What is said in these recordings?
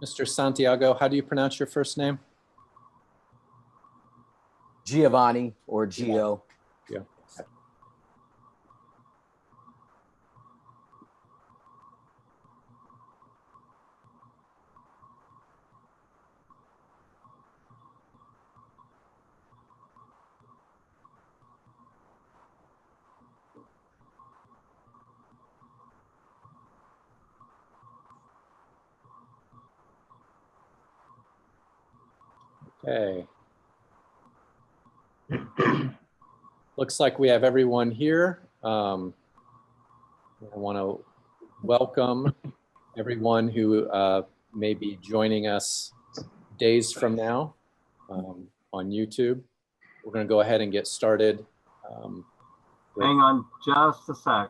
Mr. Santiago, how do you pronounce your first name? Giovanni or Gio. Yeah. Okay. Looks like we have everyone here. I want to welcome everyone who may be joining us days from now on YouTube. We're going to go ahead and get started. Hang on just a sec.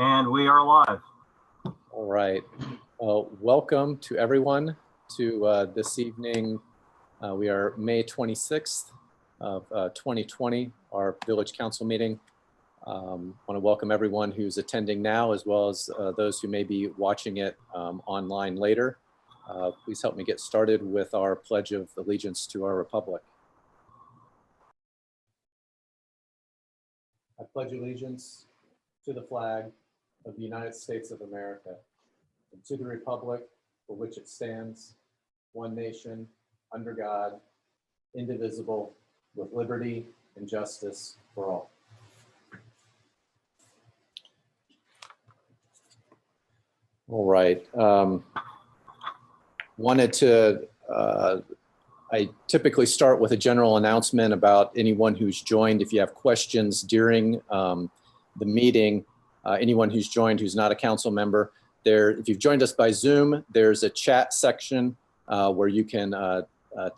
And we are live. All right. Welcome to everyone to this evening. We are May 26th of 2020, our Village Council meeting. I want to welcome everyone who's attending now, as well as those who may be watching it online later. Please help me get started with our Pledge of Allegiance to our Republic. I pledge allegiance to the flag of the United States of America and to the republic for which it stands, one nation, under God, indivisible, with liberty and justice for all. All right. I typically start with a general announcement about anyone who's joined. If you have questions during the meeting, anyone who's joined who's not a council member, if you've joined us by Zoom, there's a chat section where you can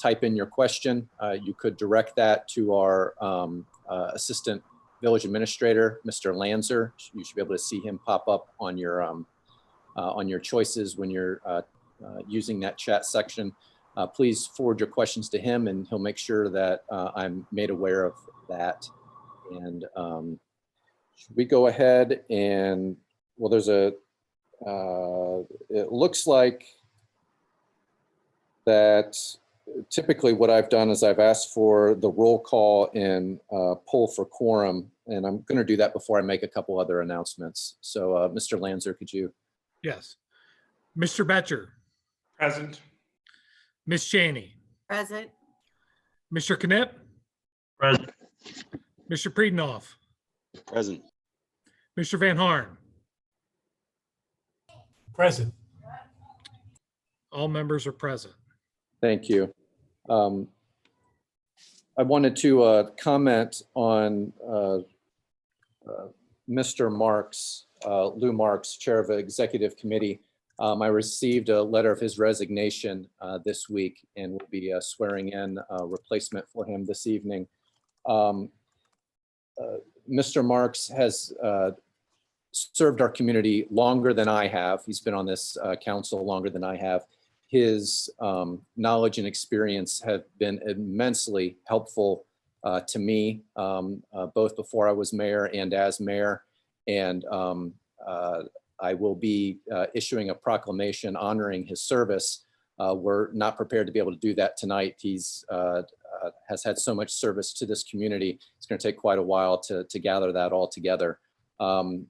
type in your question. You could direct that to our Assistant Village Administrator, Mr. Lanzer. You should be able to see him pop up on your choices when you're using that chat section. Please forward your questions to him and he'll make sure that I'm made aware of that. And should we go ahead and, well, there's it looks like that typically what I've done is I've asked for the roll call and poll for quorum, and I'm going to do that before I make a couple other announcements. So Mr. Lanzer, could you? Yes. Mr. Betcher. Present. Ms. Cheney. Present. Mr. Knipp. Present. Mr. Priedenoff. Present. Mr. Van Harn. Present. All members are present. Thank you. I wanted to comment on Mr. Marks, Lou Marks, Chair of the Executive Committee. I received a letter of his resignation this week and will be swearing in a replacement for him this evening. Mr. Marks has served our community longer than I have. He's been on this council longer than I have. His knowledge and experience have been immensely helpful to me, both before I was mayor and as mayor. And I will be issuing a proclamation honoring his service. We're not prepared to be able to do that tonight. He's has had so much service to this community. It's going to take quite a while to gather that all together. In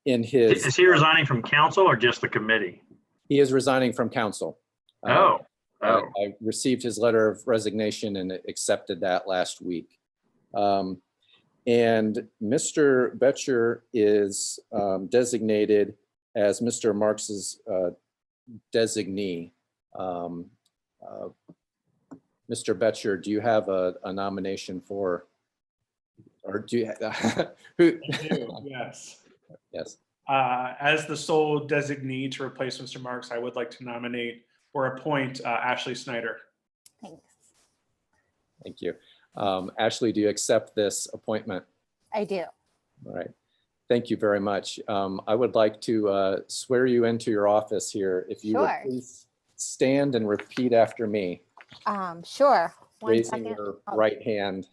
his— Is he resigning from council or just the committee? He is resigning from council. I I received his letter of resignation and accepted that last week. And Mr. Betcher is designated as Mr. Marks's designee. Mr. Betcher, do you have a nomination for, or do you, who? I do, yes. Yes. As the sole designee to replace Mr. Marks, I would like to nominate or appoint Ashley Snyder. Thanks. Thank you. Ashley, do you accept this appointment? I do. All right. Thank you very much. I would like to swear you into your office here. If you would Sure. please stand and repeat after me, Sure. One raising second. your Oh, right hand.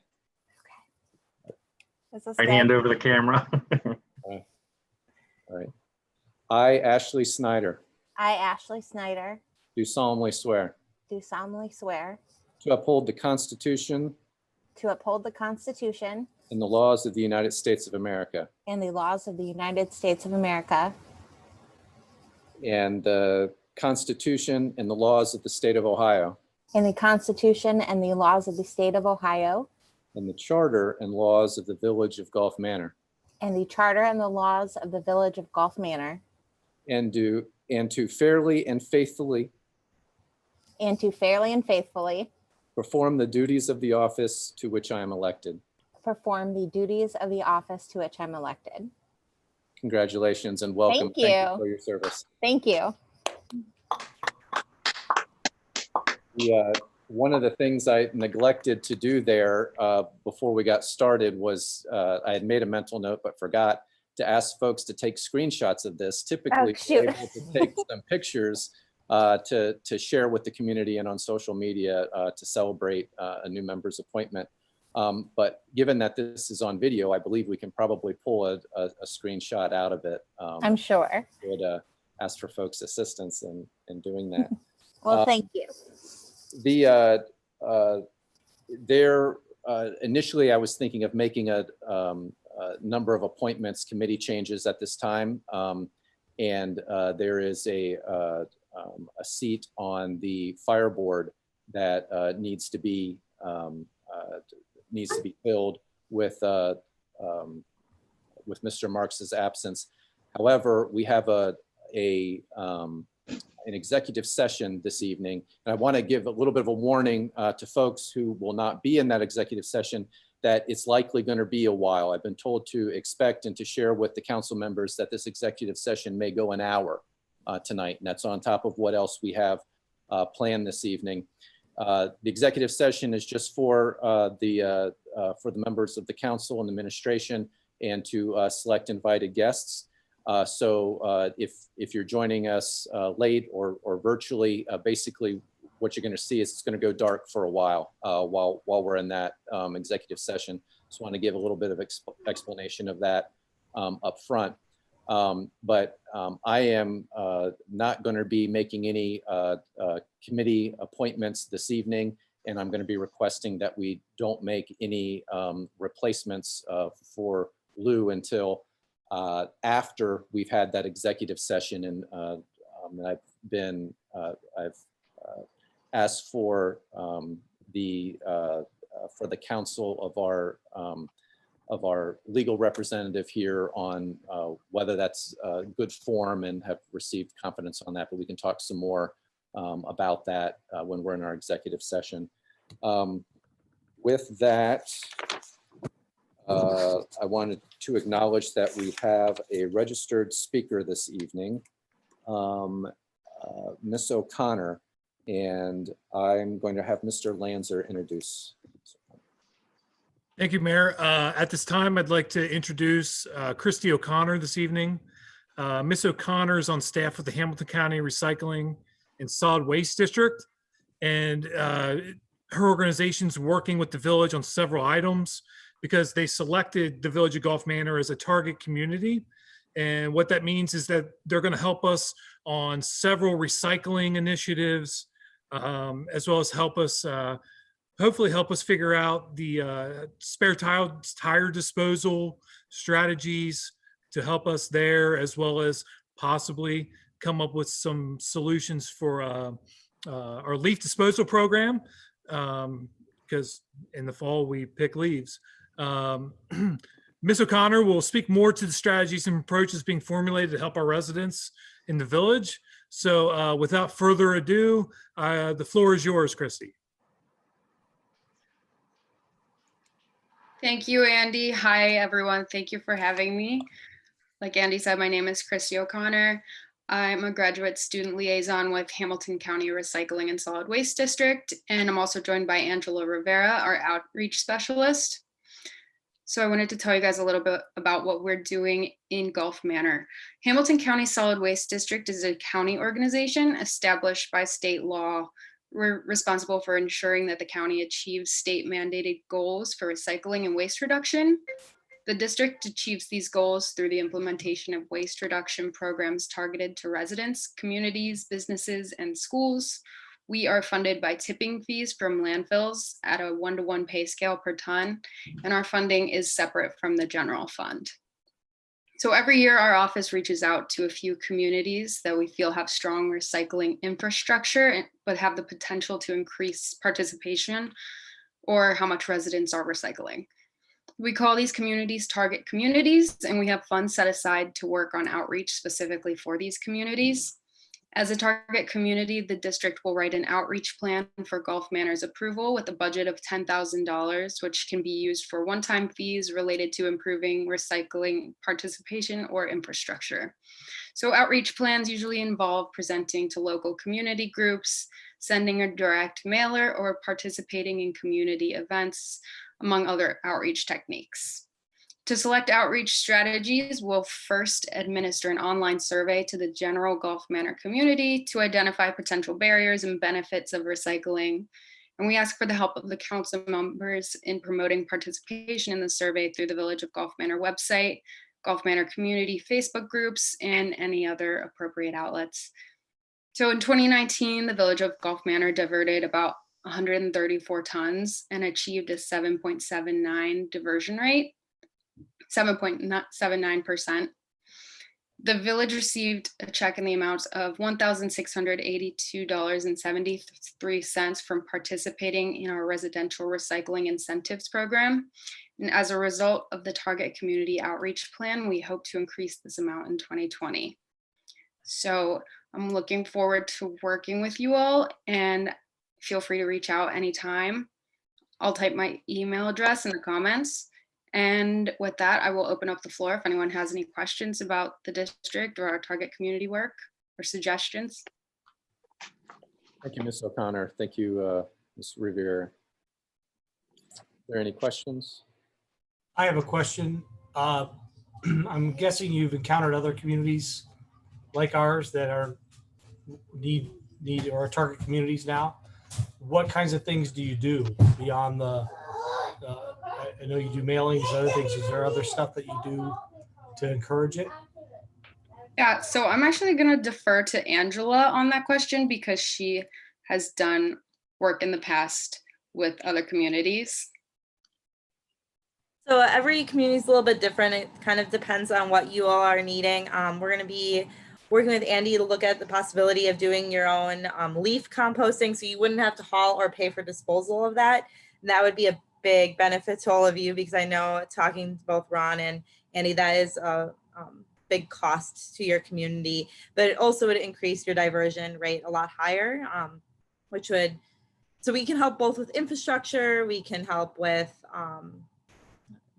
is this Right good? hand over the camera. All right. I, Ashley Snyder, I, Ashley Snyder, do solemnly swear do solemnly swear to uphold the Constitution to uphold the Constitution and the laws of the United States of America and the laws of the United States of America and the Constitution and the laws of the state of Ohio and the Constitution and the laws of the state of Ohio and the charter and laws of the village of Gulf Manor, and the charter and the laws of the village of Gulf Manor, and to fairly and faithfully and to fairly and faithfully perform the duties of the office to which I am elected. perform the duties of the office to which I'm elected. Congratulations and welcome. Thank you. For your service. Thank you. One of the things I neglected to do there before we got started was I had made a mental note but forgot to ask folks to take screenshots of this. Typically, shoot. able to take some pictures to share with the community and on social media to celebrate a new member's appointment. But given that this is on video, I believe we can probably pull a screenshot out of it. I'm sure. Would ask for folks' assistance in doing that. Well, thank you. Initially I was thinking of making a number of appointments, committee changes at this time. And there is a seat on the fire board that needs to be filled with Mr. Marks's absence. However, we have an executive session this evening. And I want to give a little bit of a warning to folks who will not be in that executive session that it's likely going to be a while. I've been told to expect and to share with the council members that this executive session may go an hour tonight. And that's on top of what else we have planned this evening. The executive session is just for the members of the council and administration and to select invited guests. So if you're joining us late or virtually, basically what you're going to see is it's going to go dark for a while we're in that executive session. Just want to give a little bit of explanation of that up front. But I am not going to be making any committee appointments this evening, and I'm going to be requesting that we don't make any replacements for Lou until after we've had that executive session. And I've asked for the counsel of our legal representative here on whether that's good form, and have received confidence on that, but we can talk some more about that when we're in our executive session. With that, I wanted to acknowledge that we have a registered speaker this evening, Miss O'Connor, and I'm going to have Mr. Lanzer introduce. Thank you, Mayor. At this time, I'd like to introduce Christy O'Connor this evening. Miss O'Connor is on staff with the Hamilton County Recycling and Solid Waste District, and her organization's working with the village on several items because they selected the village of Gulf Manor as a target community. And what that means is that they're going to help us on several recycling initiatives, as well as help us hopefully help us figure out the spare tire disposal strategies to help us there, as well as possibly come up with some solutions for our leaf disposal program, because in the fall we pick leaves. Ms. O'Connor will speak more to the strategies and approaches being formulated to help our residents in the village. So without further ado, the floor is yours, Christy. Thank you, Andy. Hi, everyone. Thank you for having me. Like Andy said, my name is Christy O'Connor. I'm a graduate student liaison with Hamilton County Recycling and Solid Waste District, and I'm also joined by Angela Rivera, our outreach specialist. So I wanted to tell you guys a little bit about what we're doing in Gulf Manor. Hamilton County Solid Waste District is a county organization established by state law. We're responsible for ensuring that the county achieves state mandated goals for recycling and waste reduction. The district achieves these goals through the implementation of waste reduction programs targeted to residents, communities, businesses, and schools. We are funded by tipping fees from landfills at a 1-to-1 pay scale per ton, and our funding is separate from the general fund. So every year our office reaches out to a few communities that we feel have strong recycling infrastructure, but have the potential to increase participation or how much residents are recycling. We call these communities target communities, and we have funds set aside to work on outreach specifically for these communities. As a target community, the district will write an outreach plan for Gulf Manor's approval with a budget of $10,000, which can be used for one-time fees related to improving recycling participation or infrastructure. So outreach plans usually involve presenting to local community groups, sending a direct mailer, or participating in community events, among other outreach techniques. To select outreach strategies, we'll first administer an online survey to the general Gulf Manor community to identify potential barriers and benefits of recycling. And we ask for the help of the council members in promoting participation in the survey through the Village of Gulf Manor website, Gulf Manor community Facebook groups, and any other appropriate outlets. So in 2019, the Village of Gulf Manor diverted about 134 tons and achieved a 7.79 diversion rate. 7.79%. The village received a check in the amount of $1,682.73 from participating in our residential recycling incentives program. And as a result of the target community outreach plan, we hope to increase this amount in 2020. So I'm looking forward to working with you all, and feel free to reach out anytime. I'll type my email address in the comments. And with that, I will open up the floor if anyone has any questions about the district or our target community work or suggestions. Thank you, Ms. O'Connor. Thank you, Ms. Rivera. Are there any questions? I have a question. I'm guessing you've encountered other communities like ours that are need or are target communities now. What kinds of things do you do beyond the I know you do mailings, other things. Is there other stuff that you do to encourage it? Yeah, so I'm actually going to defer to Angela on that question because she has done work in the past with other communities. So every community is a little bit different. It kind of depends on what you all are needing. We're going to be working with Andy to look at the possibility of doing your own leaf composting, so you wouldn't have to haul or pay for disposal of that. And that would be a big benefit to all of you, because I know, talking to both Ron and Andy, that is a big cost to your community, but it also would increase your diversion rate a lot higher, which would, so we can help both with infrastructure, we can help with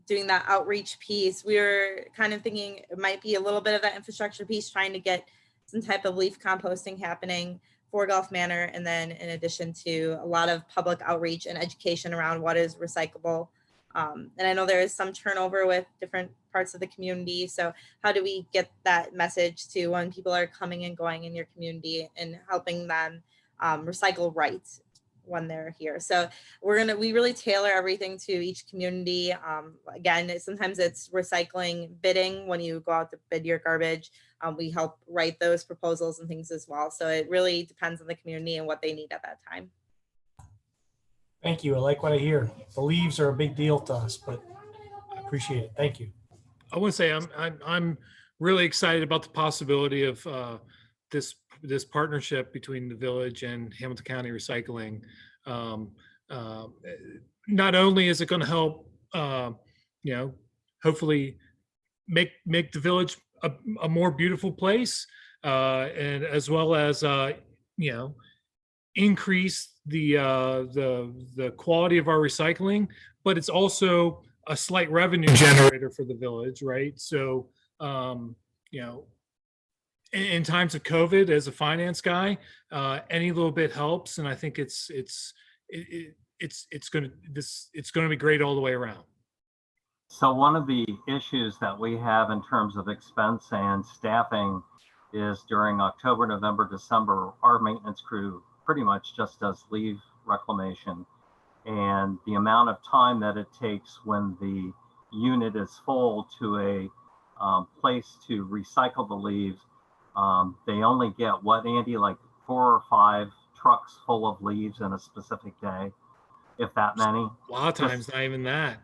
doing that outreach piece. We were kind of thinking it might be a little bit of that infrastructure piece, trying to get some type of leaf composting happening for Gulf Manor, and then in addition to a lot of public outreach and education around what is recyclable. And I know there is some turnover with different parts of the community. So how do we get that message to when people are coming and going in your community and helping them recycle right when they're here? So we really tailor everything to each community. Again, sometimes it's recycling bidding when you go out to bid your garbage. We help write those proposals and things as well. So it really depends on the community and what they need at that time. Thank you. I like what I hear. The leaves are a big deal to us, but I appreciate it. Thank you. I want to say I'm really excited about the possibility of this partnership between the village and Hamilton County Recycling. Not only is it going to help, hopefully make the village a more beautiful place, and as well as increase the quality of our recycling, but it's also a slight revenue generator for the village, right? So in times of COVID, as a finance guy, any little bit helps, and I think it's going to be great all the way around. So one of the issues that we have in terms of expense and staffing is during October, November, December, our maintenance crew pretty much just does leaf reclamation. And the amount of time that it takes when the unit is full to a place to recycle the leaves, they only get what, Andy, like 4 or 5 trucks full of leaves in a specific day, if that many. A lot of times, not even that.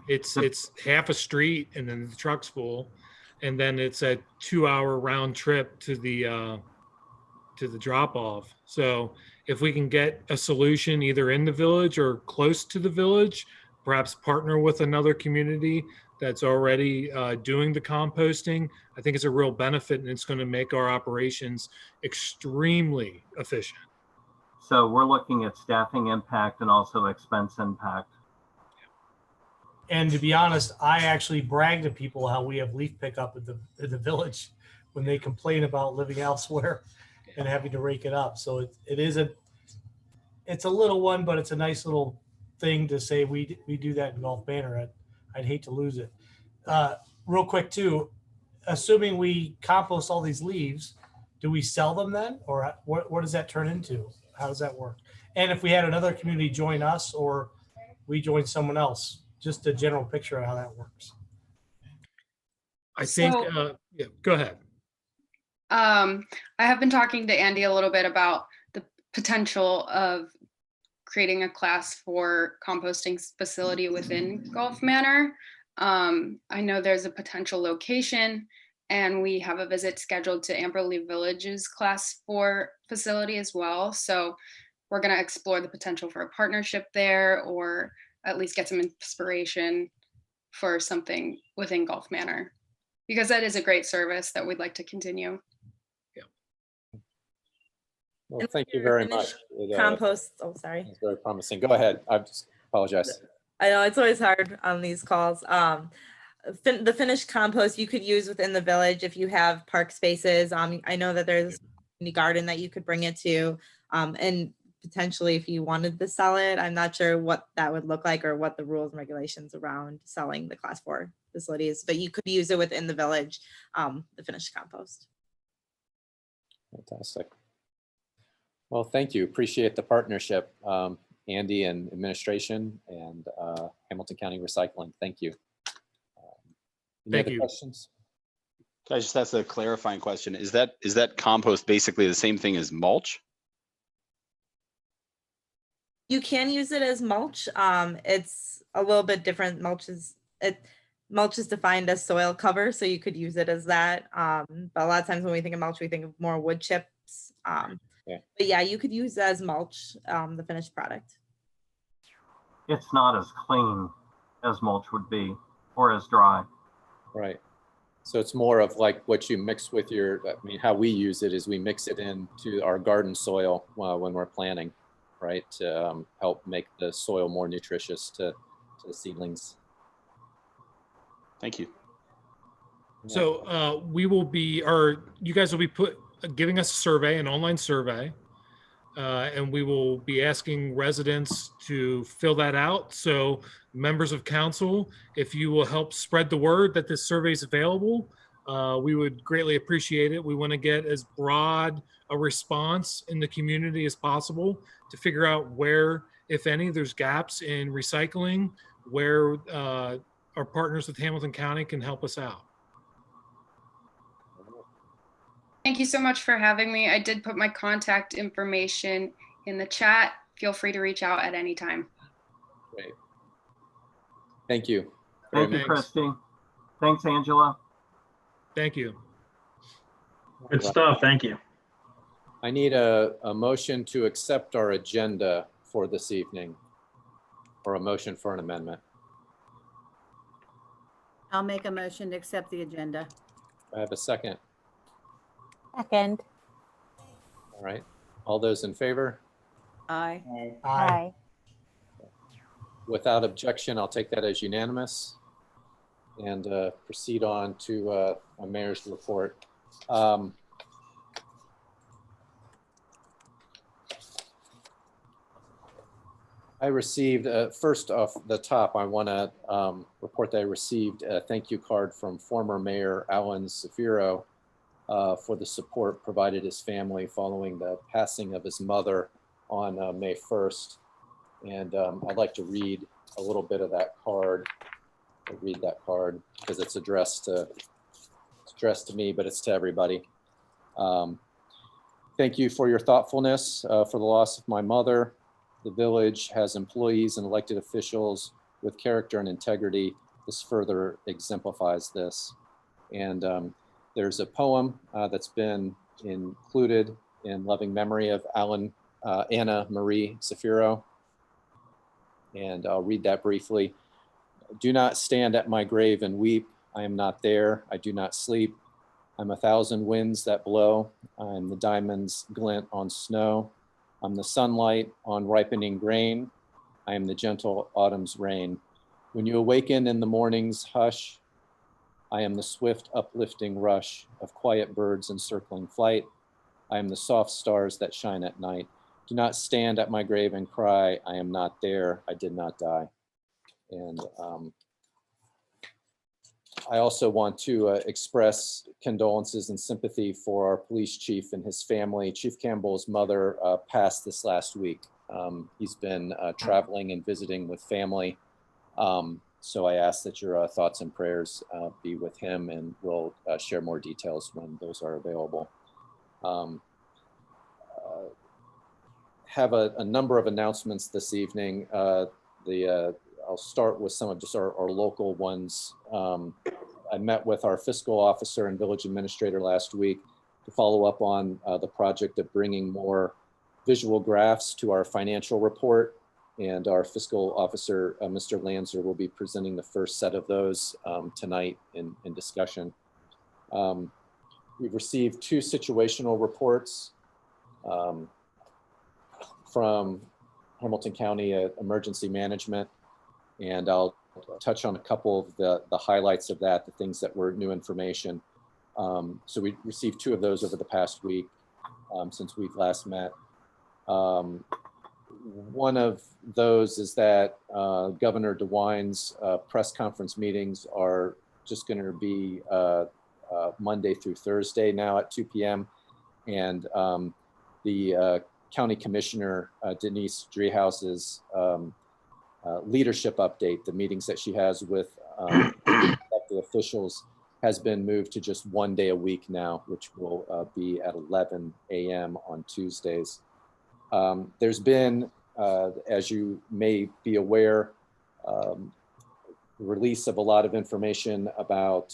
It's half a street, and then the truck's full, and then it's a 2-hour round trip to the drop off. So if we can get a solution either in the village or close to the village, perhaps partner with another community that's already doing the composting, I think it's a real benefit, and it's going to make our operations extremely efficient. So we're looking at staffing impact and also expense impact. And to be honest, I actually brag to people how we have leaf pickup in the village when they complain about living elsewhere and having to rake it up. So it's a little one, but it's a nice little thing to say we do that in Gulf Manor. I'd hate to lose it. Real quick too, assuming we compost all these leaves, do we sell them then, or what does that turn into? How does that work? And if we had another community join us or we join someone else, just a general picture of how that works. I think, yeah, go ahead. I have been talking to Andy a little bit about the potential of creating a class for composting facility within Gulf Manor. I know there's a potential location, and we have a visit scheduled to Amberley Village's class 4 facility as well. So we're going to explore the potential for a partnership there, or at least get some inspiration for something within Gulf Manor, because that is a great service that we'd like to continue. Well, thank you very much. Compost. Oh, sorry. It's very promising. Go ahead. I just apologize. I know it's always hard on these calls. The finished compost you could use within the village if you have park spaces. I know that there's a garden that you could bring it to, and potentially if you wanted to sell it, I'm not sure what that would look like or what the rules and regulations around selling the class 4 facilities, but you could use it within the village, the finished compost. Fantastic. Well, thank you. Appreciate the partnership, Andy and administration and Hamilton County Recycling. Thank you. Any other questions? Can I just ask a clarifying question? Is that compost basically the same thing as mulch? You can use it as mulch. It's a little bit different. Mulch is defined as soil cover, so you could use it as that. But a lot of times when we think of mulch, we think of more wood chips. But yeah, you could use it as mulch, the finished product. It's not as clean as mulch would be, or as dry. Right. So it's more of like what you mix with how we use it is we mix it into our garden soil when we're planting, right? To help make the soil more nutritious to the seedlings. Thank you. So you guys will be giving us a survey, an online survey, and we will be asking residents to fill that out. So members of council, if you will help spread the word that this survey is available, we would greatly appreciate it. We want to get as broad a response in the community as possible to figure out where, if any, there's gaps in recycling, where our partners with Hamilton County can help us out. Thank you so much for having me. I did put my contact information in the chat. Feel free to reach out at any time. Great. Thank you. Thank you, Christy. Thanks, Angela. Thank you. Good stuff. Thank you. I need a motion to accept our agenda for this evening, or a motion for an amendment. I'll make a motion to accept the agenda. I have a second. Second. All right. All those in favor? Aye. Aye. Without objection, I'll take that as unanimous and proceed on to a mayor's report. I received, first off the top, I want to report that I received a thank you card from former Mayor Alan Safiro for the support provided his family following the passing of his mother on May 1st. And I'd like to read a little bit of that card. I'll read that card because it's addressed to me, but it's to everybody. Thank you for your thoughtfulness for the loss of my mother. The village has employees and elected officials with character and integrity. This further exemplifies this. And there's a poem that's been included in loving memory of Anna Marie Safiro. And I'll read that briefly. Do not stand at my grave and weep. I am not there. I do not sleep. I'm 1,000 winds that blow. I'm the diamonds glint on snow. I'm the sunlight on ripening grain. I am the gentle autumn's rain. When you awaken in the morning's hush, I am the swift uplifting rush of quiet birds in circling flight. I am the soft stars that shine at night. Do not stand at my grave and cry. I am not there. I did not die. And I also want to express condolences and sympathy for our police chief and his family. Chief Campbell's mother passed this last week. He's been traveling and visiting with family. So I ask that your thoughts and prayers be with him, and we'll share more details when those are available. Have a number of announcements this evening. I'll start with some of just our local ones. I met with our fiscal officer and village administrator last week to follow up on the project of bringing more visual graphs to our financial report. And our fiscal officer, Mr. Lanzer, will be presenting the first set of those tonight in discussion. We've received 2 situational reports from Hamilton County Emergency Management. And I'll touch on a couple of the highlights of that, the things that were new information. So we received 2 of those over the past week since we've last met. One of those is that Governor DeWine's press conference meetings are just going to be Monday through Thursday now at 2 p.m. And the County Commissioner, Denise Drehouse's leadership update, the meetings that she has with elected officials, has been moved to just 1 day a week now, which will be at 11 a.m. on Tuesdays. There's been, as you may be aware, the release of a lot of information about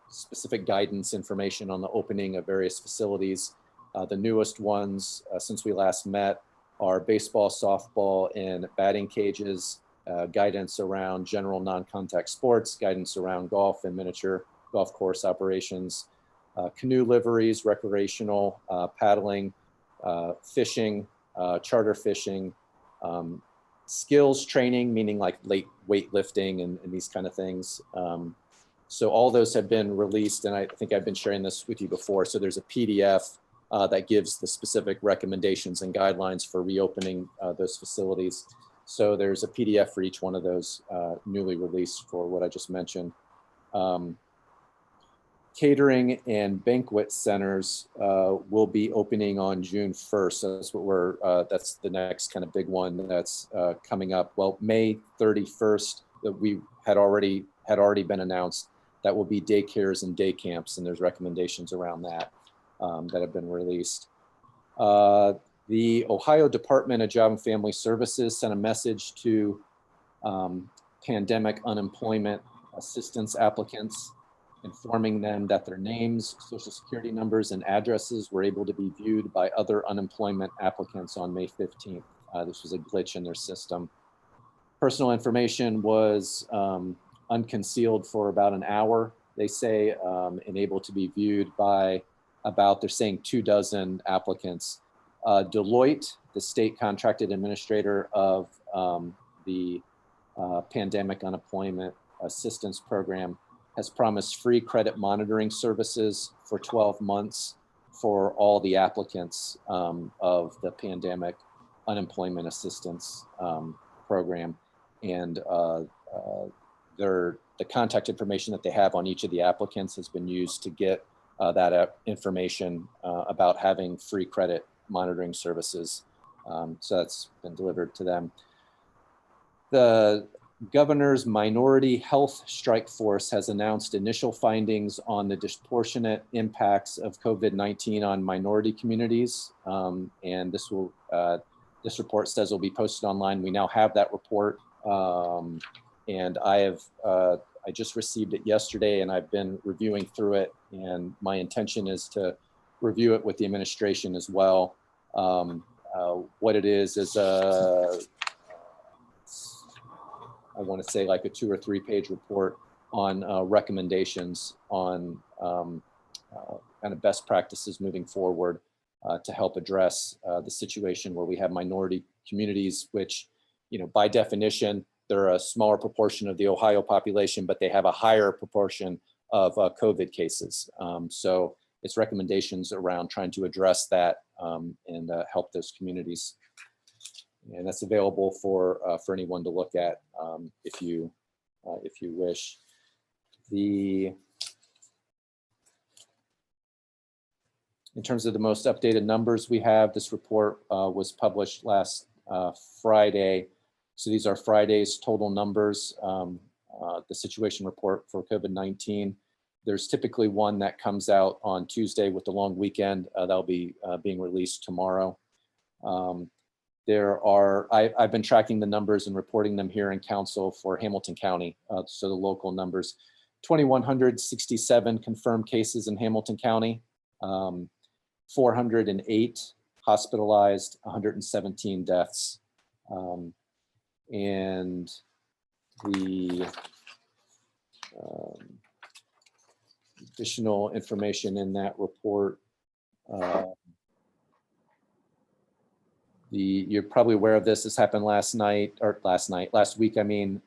specific guidance information on the opening of various facilities. The newest ones since we last met are baseball, softball, and batting cages, guidance around general non-contact sports, guidance around golf and miniature golf course operations, canoe liveries, recreational, paddling, fishing, charter fishing, skills training, meaning like weightlifting and these kind of things. So all those have been released, and I think I've been sharing this with you before. So there's a PDF that gives the specific recommendations and guidelines for reopening those facilities. So there's a PDF for each one of those newly released for what I just mentioned. Catering and banquet centers will be opening on June 1st. That's what that's the next kind of big one that's coming up. Well, May 31st, that we had already been announced, that will be daycares and day camps, and there's recommendations around that that have been released. The Ohio Department of Job and Family Services sent a message to pandemic unemployment assistance applicants, informing them that their names, social security numbers, and addresses were able to be viewed by other unemployment applicants on May 15th. This was a glitch in their system. Personal information was unconcealed for about an hour, they say, and able to be viewed by about, they're saying, 24 applicants. Deloitte, the state contracted administrator of the pandemic unemployment assistance program, has promised free credit monitoring services for 12 months for all the applicants of the pandemic unemployment assistance program. And the contact information that they have on each of the applicants has been used to get that information about having free credit monitoring services. So that's been delivered to them. The governor's minority health strike force has announced initial findings on the disproportionate impacts of COVID-19 on minority communities. And this report says will be posted online. We now have that report. And I just received it yesterday, and I've been reviewing through it, and my intention is to review it with the administration as well. What it is I want to say like a 2 or 3 page report on recommendations on kind of best practices moving forward to help address the situation where we have minority communities, which, you know, by definition, they're a smaller proportion of the Ohio population, but they have a higher proportion of COVID cases. So it's recommendations around trying to address that and help those communities. And that's available for anyone to look at if you wish. In terms of the most updated numbers we have, this report was published last Friday. So these are Friday's total numbers, the situation report for COVID-19. There's typically one that comes out on Tuesday with the long weekend. That'll be being released tomorrow. I've been tracking the numbers and reporting them here in council for Hamilton County. So the local numbers, 2,167 confirmed cases in Hamilton County, 408 hospitalized, 117 deaths. And the additional information in that report, you're probably aware of this. This happened last week. I mean,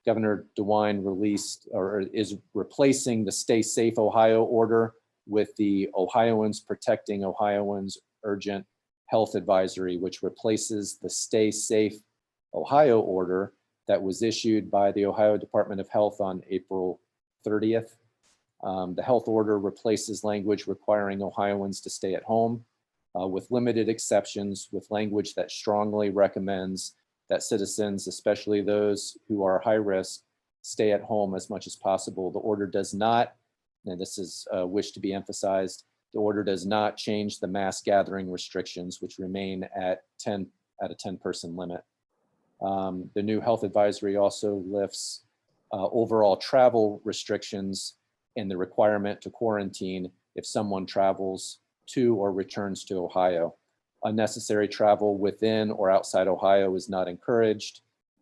Governor DeWine released or is replacing the Stay Safe Ohio order with the Ohioans Protecting Ohioans Urgent Health Advisory, which replaces the Stay Safe Ohio order that was issued by the Ohio Department of Health on April 30th. The health order replaces language requiring Ohioans to stay at home with limited exceptions, with language that strongly recommends that citizens, especially those who are high risk, stay at home as much as possible. The order does not, and this is wished to be emphasized, the order does not change the mass gathering restrictions, which remain at a 10-person limit. The new health advisory also lifts overall travel restrictions and the requirement to quarantine if someone travels to or returns to Ohio. Unnecessary travel within or outside Ohio is not encouraged.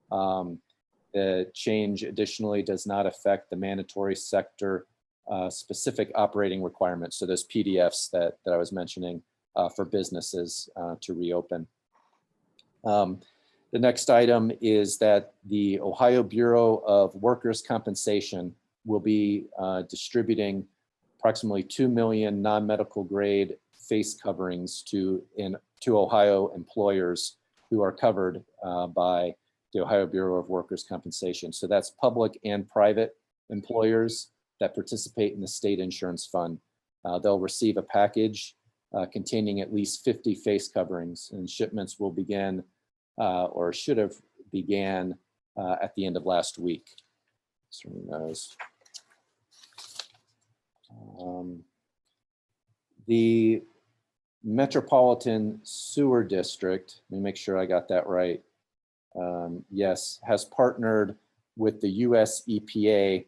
The change additionally does not affect the mandatory sector specific operating requirements. So those PDFs that I was mentioning for businesses to reopen. The next item is that the Ohio Bureau of Workers' Compensation will be distributing approximately 2 million non-medical grade face coverings to Ohio employers who are covered by the Ohio Bureau of Workers' Compensation. So that's public and private employers that participate in the state insurance fund. They'll receive a package containing at least 50 face coverings, and shipments will begin or should have began at the end of last week. So who knows? The Metropolitan Sewer District, let me make sure I got that right. Yes, has partnered with the US EPA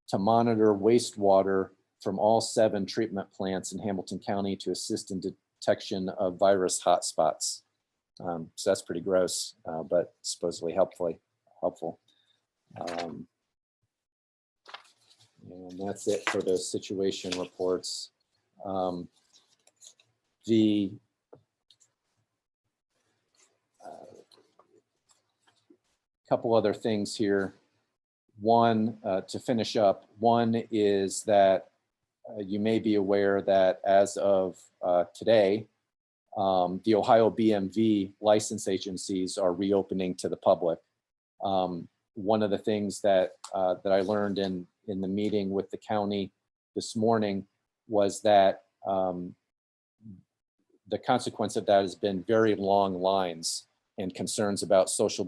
to monitor wastewater from all 7 treatment plants in Hamilton County to assist in detection of virus hotspots. So that's pretty gross, but supposedly helpful. And that's it for those situation reports. The couple other things here. One, to finish up, one is that you may be aware that as of today, the Ohio BMV license agencies are reopening to the public. One of the things that that I learned in the meeting with the county this morning was that the consequence of that has been very long lines and concerns about social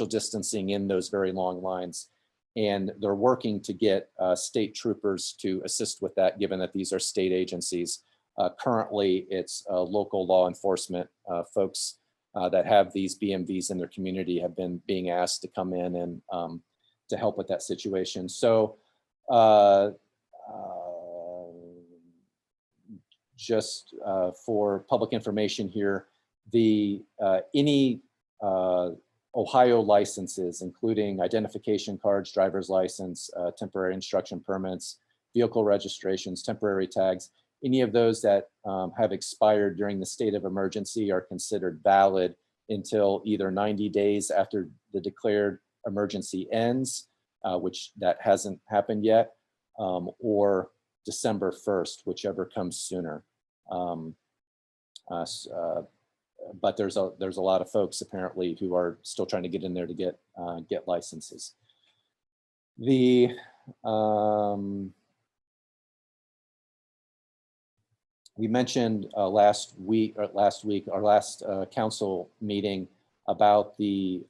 distancing in those very long lines. And they're working to get state troopers to assist with that, given that these are state agencies. Currently, it's local law enforcement folks that have these BMVs in their community have been being asked to come in and to help with that situation. So just for public information here, the any Ohio licenses, including identification cards, driver's license, temporary instruction permits, vehicle registrations, temporary tags, any of those that have expired during the state of emergency are considered valid until either 90 days after the declared emergency ends, which that hasn't happened yet, or December 1st, whichever comes sooner. But there's a lot of folks apparently who are still trying to get in there to get licenses. The we mentioned last council meeting about the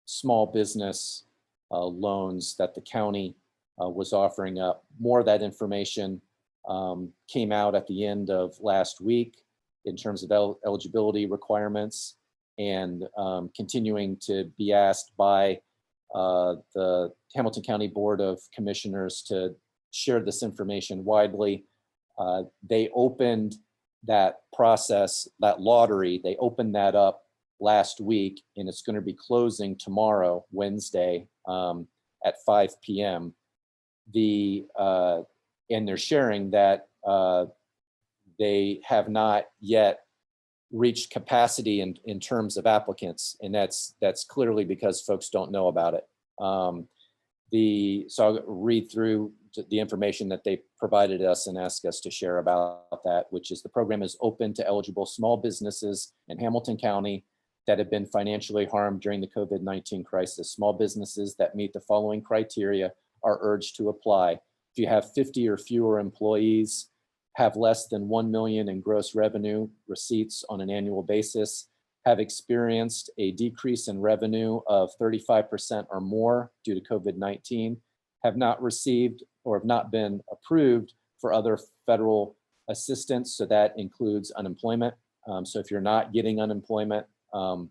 small business loans that the county was offering up. More of that information came out at the end of last week in terms of eligibility requirements, and continuing to be asked by the Hamilton County Board of Commissioners to share this information widely. They opened that process, that lottery, they opened that up last week, and it's going to be closing tomorrow, Wednesday, at 5 p.m. And they're sharing that they have not yet reached capacity in terms of applicants, and that's clearly because folks don't know about it. So I'll read through the information that they provided us and asked us to share about that, which is the program is open to eligible small businesses in Hamilton County that have been financially harmed during the COVID-19 crisis. Small businesses that meet the following criteria are urged to apply. If you have 50 or fewer employees, have less than 1 million in gross revenue receipts on an annual basis, have experienced a decrease in revenue of 35% or more due to COVID-19, have not received or have not been approved for other federal assistance. So that includes unemployment. So if you're not getting unemployment and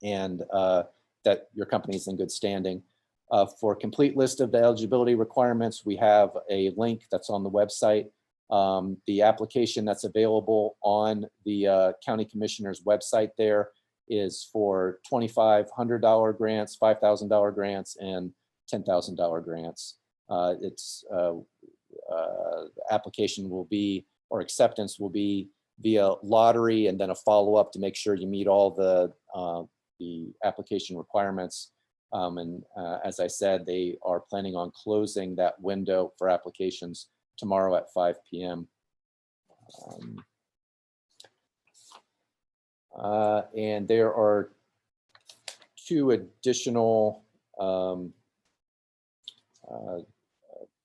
that your company is in good standing. For a complete list of the eligibility requirements, we have a link that's on the website. The application that's available on the County Commissioner's website there is for $2,500 grants, $5,000 grants, and $10,000 grants. Application will be, or acceptance will be via lottery, and then a follow-up to make sure you meet all the application requirements. As I said, they are planning on closing that window for applications tomorrow at 5 p.m. And there are two additional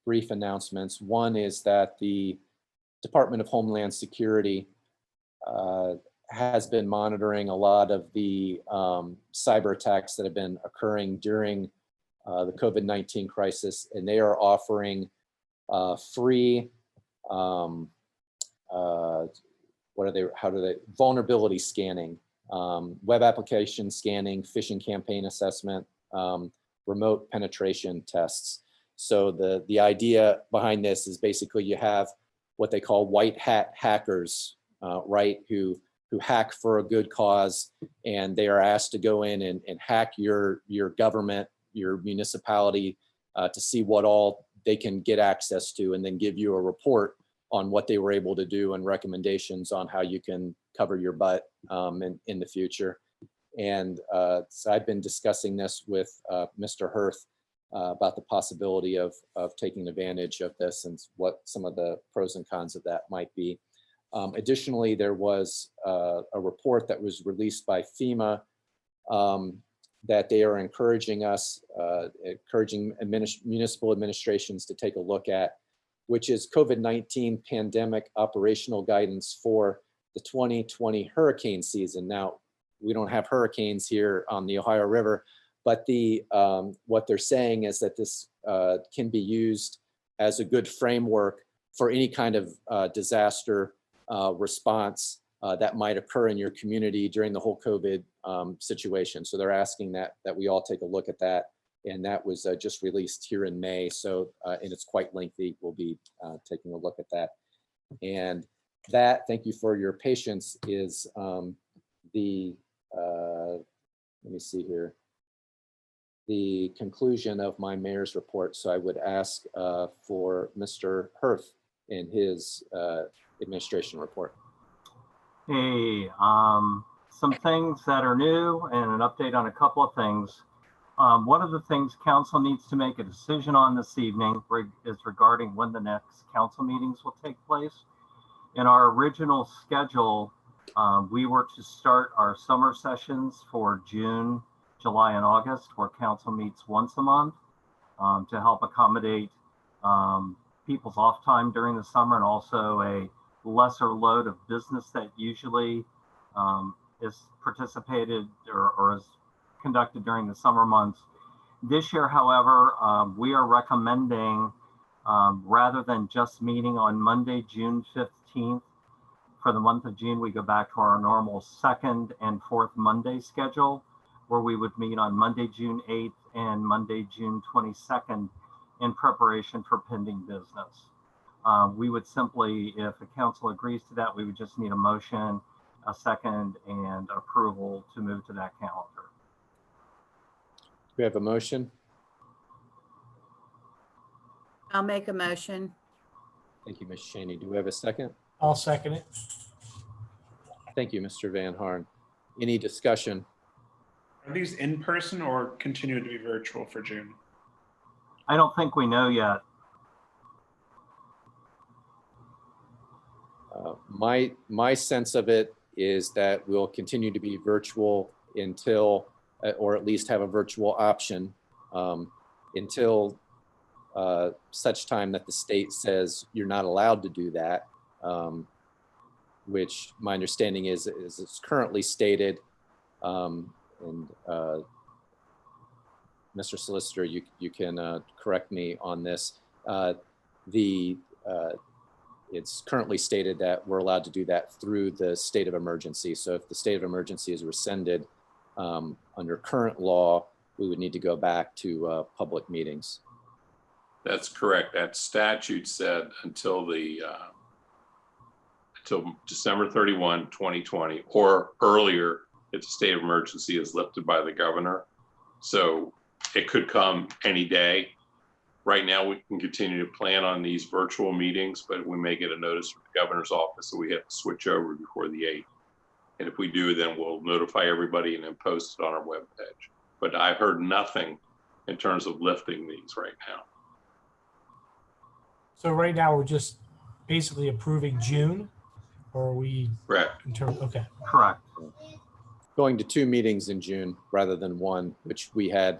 brief announcements. One is that the Department of Homeland Security has been monitoring a lot of the cyber attacks that have been occurring during the COVID-19 crisis, and they are offering free, vulnerability scanning, web application scanning, phishing campaign assessment, remote penetration tests. So the idea behind this is basically you have what they call white hat hackers, right, who hack for a good cause, and they are asked to go in and hack your government, your municipality, to see what all they can get access to, and then give you a report on what they were able to do and recommendations on how you can cover your butt in the future. And so I've been discussing this with Mr. Hirth about the possibility of taking advantage of this and what some of the pros and cons of that might be. Additionally, there was a report that was released by FEMA that they are encouraging us, encouraging municipal administrations to take a look at, which is COVID-19 pandemic operational guidance for the 2020 hurricane season. Now, we don't have hurricanes here on the Ohio River, but what they're saying is that this can be used as a good framework for any kind of disaster response that might occur in your community during the whole COVID situation. So they're asking that we all take a look at that. And that was just released here in May. So, and it's quite lengthy. We'll be taking a look at that. And that, thank you for your patience, is let me see here, the conclusion of my mayor's report. So I would ask for Mr. Hirth in his administration report. Hey, some things that are new and an update on a couple of things. One of the things council needs to make a decision on this evening is regarding when the next council meetings will take place. In our original schedule, we were to start our summer sessions for June, July, and August, where council meets once a month to help accommodate people's off time during the summer, and also a lesser load of business that usually is participated or is conducted during the summer months. This year, however, we are recommending, rather than just meeting on Monday, June 15th, for the month of June, we go back to our normal second and fourth Monday schedule, where we would meet on Monday, June 8th and Monday, June 22nd in preparation for pending business. We would simply, if the council agrees to that, we would just need a motion, a second, and approval to move to that calendar. We have a motion. I'll make a motion. Thank you, Ms. Shaney. Do we have a second? I'll second it. Thank you, Mr. Van Harn. Any discussion? Are these in person or continue to be virtual for June? I don't think we know yet. My sense of it is that we'll continue to be virtual until, or at least have a virtual option until such time that the state says you're not allowed to do that, which my understanding is it's currently stated. And Mr. Solicitor, you can correct me on this. It's currently stated that we're allowed to do that through the state of emergency. So if the state of emergency is rescinded under current law, we would need to go back to public meetings. That's correct. That statute said until December 31, 2020, or earlier if the state of emergency is lifted by the governor. So it could come any day. Right now, we can continue to plan on these virtual meetings, but we may get a notice from the governor's office that we have to switch over before the 8th. And if we do, then we'll notify everybody and then post it on our webpage. But I've heard nothing in terms of lifting these right now. So right now we're just basically approving June, or are we? Correct. In terms, okay. Correct. Going to 2 meetings in June rather than 1, which we had,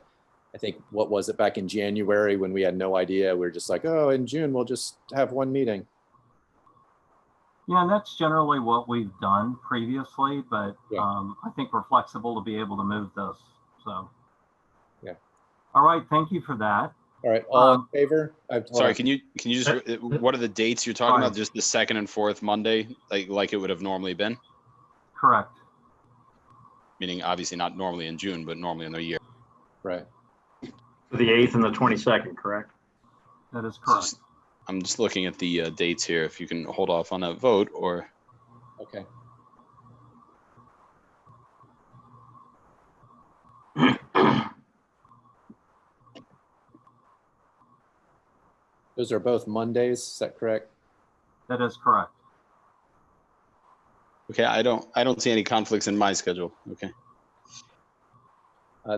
I think, what was it, back in January when we had no idea. We were just like, oh, in June, we'll just have 1 meeting. Yeah, and that's generally what we've done previously, but Yeah. I think we're flexible to be able to move this. So, yeah. All right, thank you for that. All right, all in favor? Sorry, can you just, what are the dates you're talking about? Just the second and fourth Monday, like it would have normally been? Correct. Meaning obviously not normally in June, but normally in the year. Right. The 8th and the 22nd, correct? That is correct. I'm just looking at the dates here. If you can hold off on that vote, or Okay. Those are both Mondays, is that correct? That is correct. okay, I don't see any conflicts in my schedule. Okay.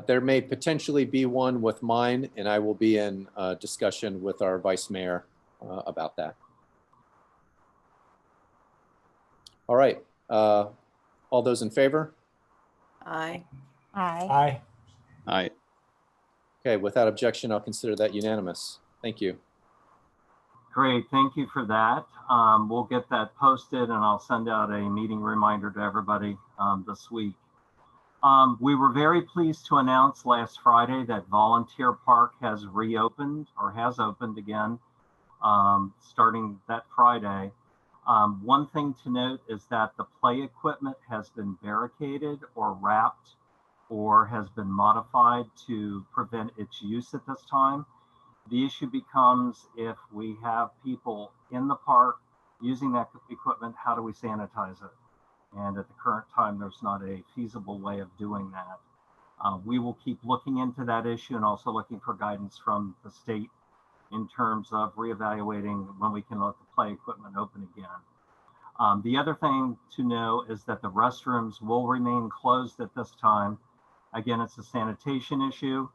There may potentially be one with mine, and I will be in discussion with our vice mayor about that. All right. All those in favor? Aye. Aye. Aye. Aye. Okay, without objection, I'll consider that unanimous. Thank you. Great, thank you for that. We'll get that posted and I'll send out a meeting reminder to everybody this week. We were very pleased to announce last Friday that Volunteer Park has reopened or has opened again, starting that Friday. One thing to note is that the play equipment has been barricaded or wrapped or has been modified to prevent its use at this time. The issue becomes if we have people in the park using that equipment, how do we sanitize it? And at the current time, there's not a feasible way of doing that. We will keep looking into that issue and also looking for guidance from the state in terms of reevaluating when we can let the play equipment open again. The other thing to know is that the restrooms will remain closed at this time. Again, it's a sanitation issue.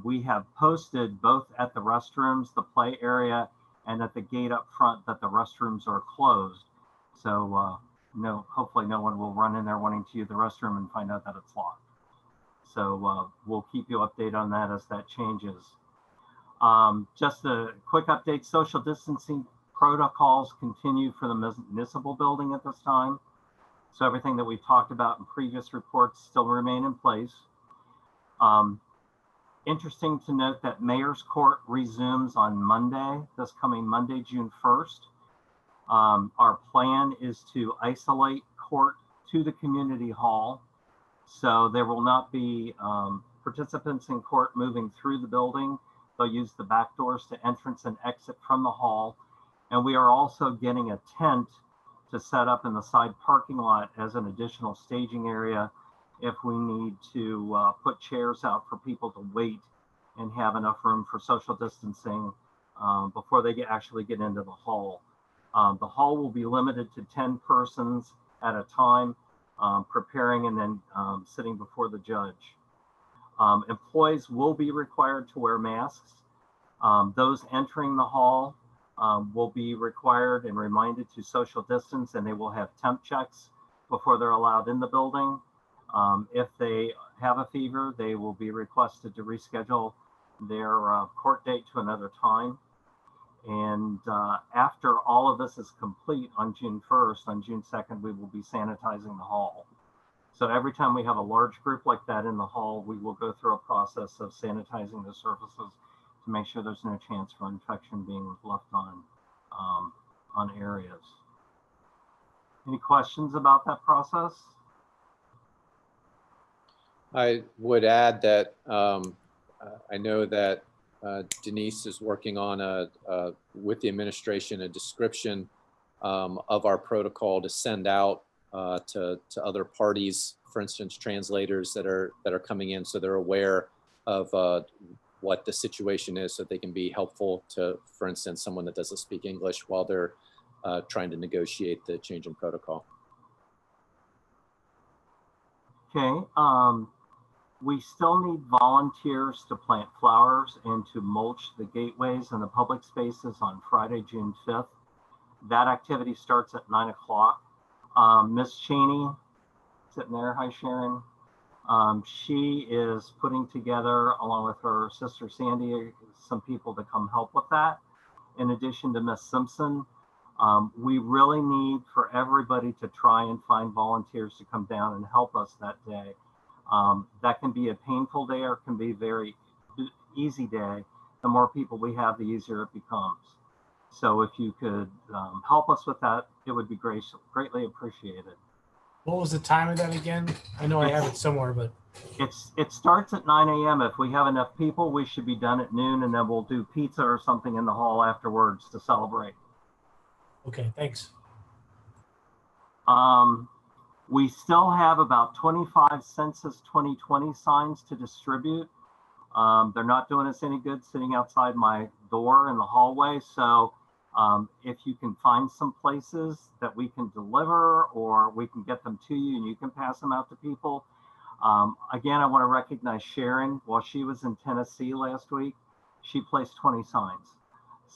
We have posted both at the restrooms, the play area, and at the gate up front that the restrooms are closed. So hopefully no one will run in there wanting to use the restroom and find out that it's locked. So we'll keep you updated on that as that changes. Just a quick update, social distancing protocols continue for the municipal building at this time. So everything that we've talked about in previous reports still remain in place. Interesting to note that Mayor's Court resumes on Monday, this coming Monday, June 1st. Our plan is to isolate court to the community hall. So there will not be participants in court moving through the building. They'll use the back doors to entrance and exit from the hall. And we are also getting a tent to set up in the side parking lot as an additional staging area if we need to put chairs out for people to wait and have enough room for social distancing before they actually get into the hall. The hall will be limited to 10 persons at a time, preparing and then sitting before the judge. Employees will be required to wear masks. Those entering the hall will be required and reminded to social distance, and they will have temp checks before they're allowed in the building. If they have a fever, they will be requested to reschedule their court date to another time. And after all of this is complete on June 1st, on June 2nd, we will be sanitizing the hall. So every time we have a large group like that in the hall, we will go through a process of sanitizing the surfaces to make sure there's no chance for infection being left on areas. Any questions about that process? I would add that I know that Denise is working on with the administration, a description of our protocol to send out to other parties, for instance, translators that are coming in, so they're aware of what the situation is, so they can be helpful to, for instance, someone that doesn't speak English while they're trying to negotiate the change in protocol. Okay. We still need volunteers to plant flowers and to mulch the gateways and the public spaces on Friday, June 5th. That activity starts at 9 o'clock. Miss Cheney, sitting there, hi Sharon. She is putting together, along with her sister Sandy, some people to come help with that. In addition to Miss Simpson, we really need for everybody to try and find volunteers to come down and help us that day. That can be a painful day or can be a very easy day. The more people we have, the easier it becomes. So if you could help us with that, it would be greatly appreciated. What was the time of that again? I know I have it somewhere, but it starts at 9 a.m. If we have enough people, we should be done at noon, and then we'll do pizza or something in the hall afterwards to celebrate. Okay, thanks. We still have about 25 Census 2020 signs to distribute. They're not doing us any good sitting outside my door in the hallway. So if you can find some places that we can deliver or we can get them to you and you can pass them out to people. Again, I want to recognize Sharon. While she was in Tennessee last week, she placed 20 signs.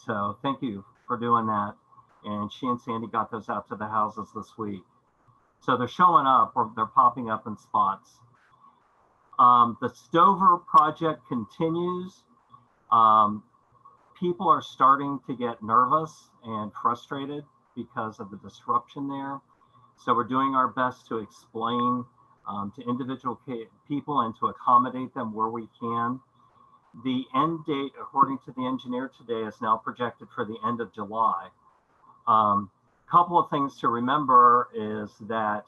So thank you for doing that. and she and Sandy got those out to the houses this week. So they're showing up, or they're popping up in spots. The Stover project continues. People are starting to get nervous and frustrated because of the disruption there. So we're doing our best to explain to individual people and to accommodate them where we can. The end date, according to the engineer today, is now projected for the end of July. Couple of things to remember is that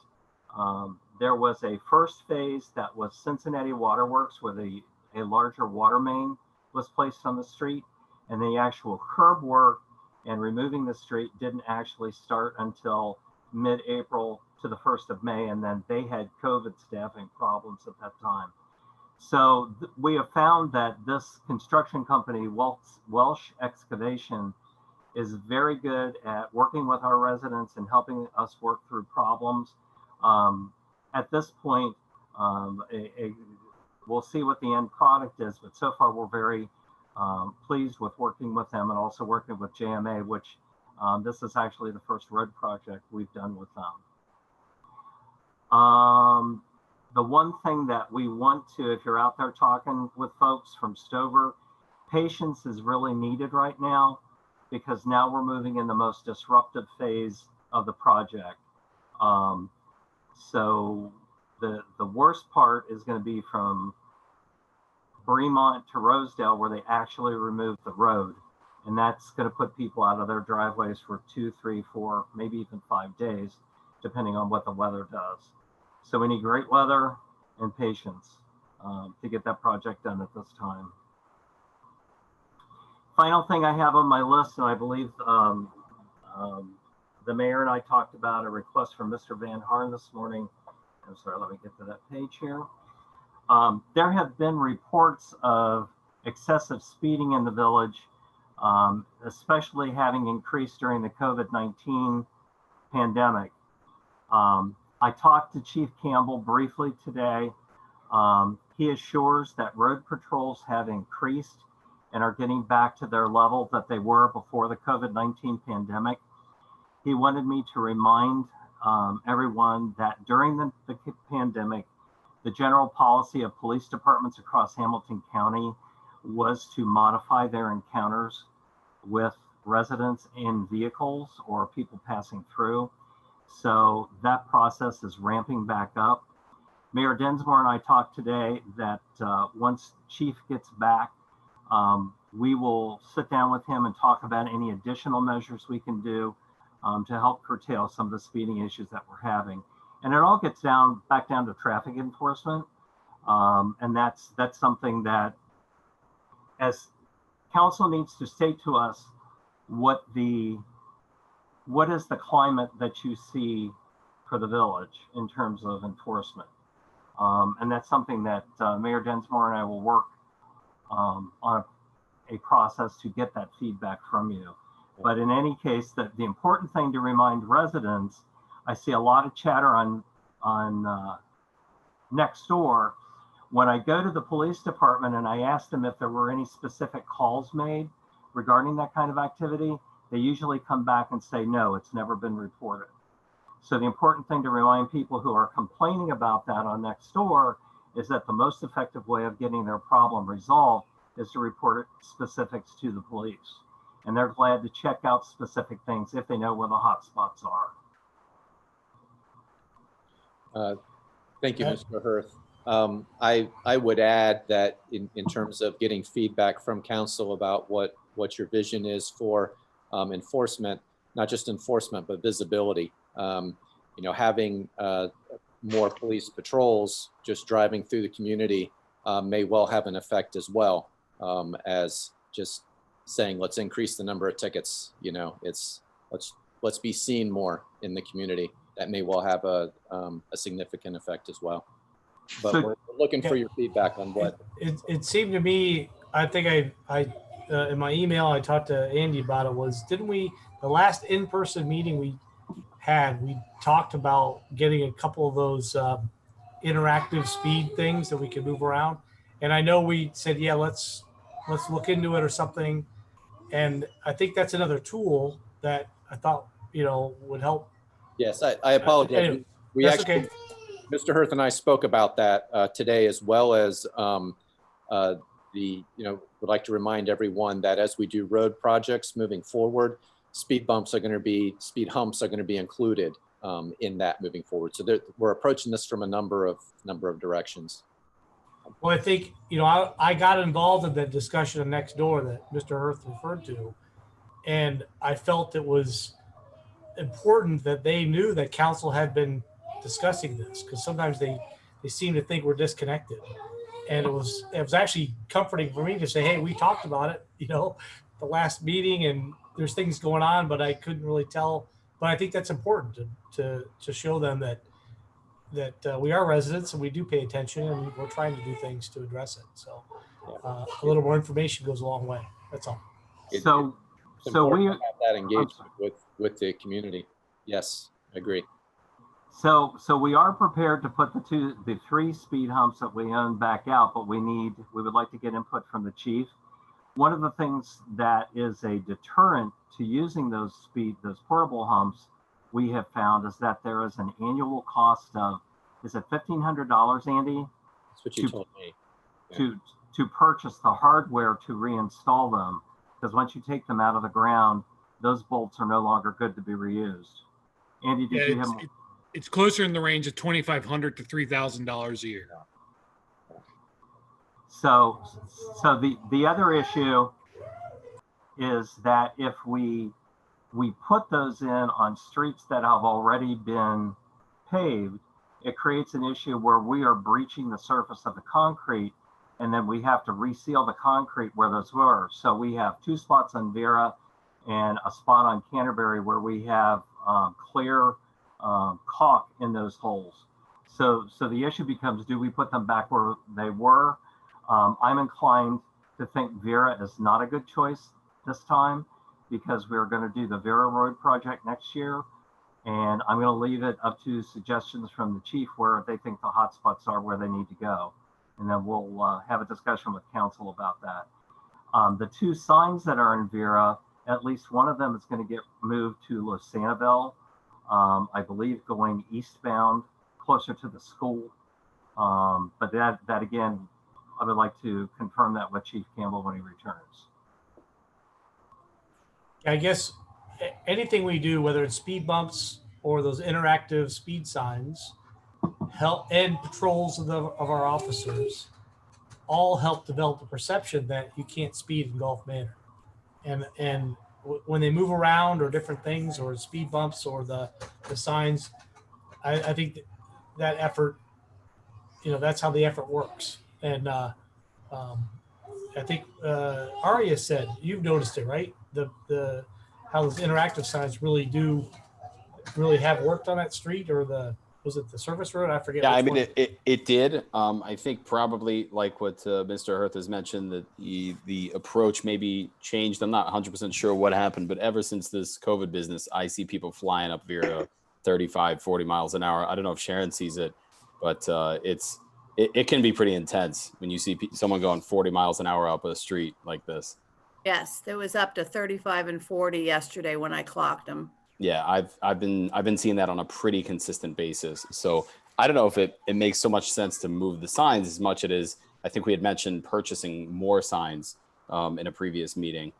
there was a first phase that was Cincinnati Waterworks, where a larger water main was placed on the street, and the actual curb work and removing the street didn't actually start until mid-April to the 1st of May, and then they had COVID staffing problems at that time. So we have found that this construction company, Welsh Excavation, is very good at working with our residents and helping us work through problems. At this point, we'll see what the end product is, but so far we're very pleased with working with them and also working with JMA, which this is actually the first road project we've done with them. The one thing that we want to, if you're out there talking with folks from Stover, patience is really needed right now, because now we're moving in the most disruptive phase of the project. So the worst part is going to be from Bremont to Rosedale, where they actually remove the road. And that's going to put people out of their driveways for 2, 3, 4, maybe even 5 days, depending on what the weather does. So we need great weather and patience to get that project done at this time. Final thing I have on my list, and I believe the mayor and I talked about a request from Mr. Van Harn this morning. I'm sorry, let me get to that page here. There have been reports of excessive speeding in the village, especially having increased during the COVID-19 pandemic. I talked to Chief Campbell briefly today. He assures that road patrols have increased and are getting back to their level that they were before the COVID-19 pandemic. He wanted me to remind everyone that during the pandemic, the general policy of police departments across Hamilton County was to modify their encounters with residents in vehicles or people passing through. So that process is ramping back up. Mayor Densmore and I talked today that once Chief gets back, we will sit down with him and talk about any additional measures we can do to help curtail some of the speeding issues that we're having. And it all gets back down to traffic enforcement. And that's something that, as council needs to state to us what is the climate that you see for the village in terms of enforcement. And that's something that Mayor Densmore and I will work on a process to get that feedback from you. But in any case, the important thing to remind residents, I see a lot of chatter on next door. When I go to the police department and I ask them if there were any specific calls made regarding that kind of activity, they usually come back and say, no, it's never been reported. So the important thing to remind people who are complaining about that on next door is that the most effective way of getting their problem resolved is to report specifics to the police. And they're glad to check out specific things if they know where the hot spots are. Thank you, Mr. Hurth. I would add that in terms of getting feedback from council about what your vision is for enforcement, not just enforcement, but visibility. Having more police patrols just driving through the community may well have an effect as well as just saying, let's increase the number of tickets. Let's be seen more in the community. That may well have a significant effect as well. But we're looking for your feedback on what. It seemed to me, I think I in my email, I talked to Andy about it, didn't we, the last in-person meeting we talked about getting a couple of those interactive speed things that we could move around. And I know we said, yeah, let's look into it or something. And I think that's another tool that I thought, would help. Yes, I apologize. Anyway, We that's actually, okay. Mr. Hirth and I spoke about that today, as well as would like to remind everyone that as we do road projects moving forward, speed humps are going to be included in that moving forward. So we're approaching this from a number of directions. Well, I think, I got involved in that discussion of next door that Mr. Hirth referred to. And I felt it was important that they knew that council had been discussing this, because sometimes they seem to think we're disconnected. And it was actually comforting for me to say, hey, we talked about it, the last meeting, and there's things going on, but I couldn't really tell. But I think that's important to show them that we are residents and we do pay attention, and we're trying to do things to address it. So a little more information goes a long way. That's all. So we have that engagement with the community. Yes, I agree. So we are prepared to put the 3 speed humps that we own back out, but we would like to get input from the chief. One of the things that is a deterrent to using those portable humps we have found is that there is an annual cost of, is it $1,500, Andy? That's what you told me. Yeah. To purchase the hardware to reinstall them, because once you take them out of the ground, those bolts are no longer good to be reused. Andy, did you have? It's closer in the range of $2,500 to $3,000 a year. So the other issue is that if we put those in on streets that have already been paved, it creates an issue where we are breaching the surface of the concrete, and then we have to reseal the concrete where those were. So we have 2 spots on Vera and a spot on Canterbury where we have clear caulk in those holes. So the issue becomes, do we put them back where they were? I'm inclined to think Vera is not a good choice this time, because we're going to do the Vera Road project next year. And I'm going to leave it up to suggestions from the chief where they think the hot spots are where they need to go. And then we'll have a discussion with council about that. The 2 signs that are in Vera, at least one of them is going to get moved to Los Sanibel, I believe going eastbound closer to the school. But that again, I would like to confirm that with Chief Campbell when he returns. I guess anything we do, whether it's speed bumps or those interactive speed signs, help, and patrols of our officers, all help develop the perception that you can't speed in Gulf Manor. And when they move around or different things or speed bumps or the signs, I think that effort, that's how the effort works. And I think Aria said, you've noticed it, right? The how those interactive signs really have worked on that street, or was it the service road? I forget. Yeah, I mean, it did. I think probably like what Mr. Hirth has mentioned, that the approach maybe changed. I'm not 100% sure what happened, but ever since this COVID business, I see people flying up Vera 35, 40 miles an hour. I don't know if Sharon sees it, but it can be pretty intense when you see someone going 40 miles an hour up a street like this. Yes, there was up to 35 and 40 yesterday when I clocked them. Yeah, I've been seeing that on a pretty consistent basis. So I don't know if it makes so much sense to move the signs as much as I think we had mentioned purchasing more signs in a previous meeting.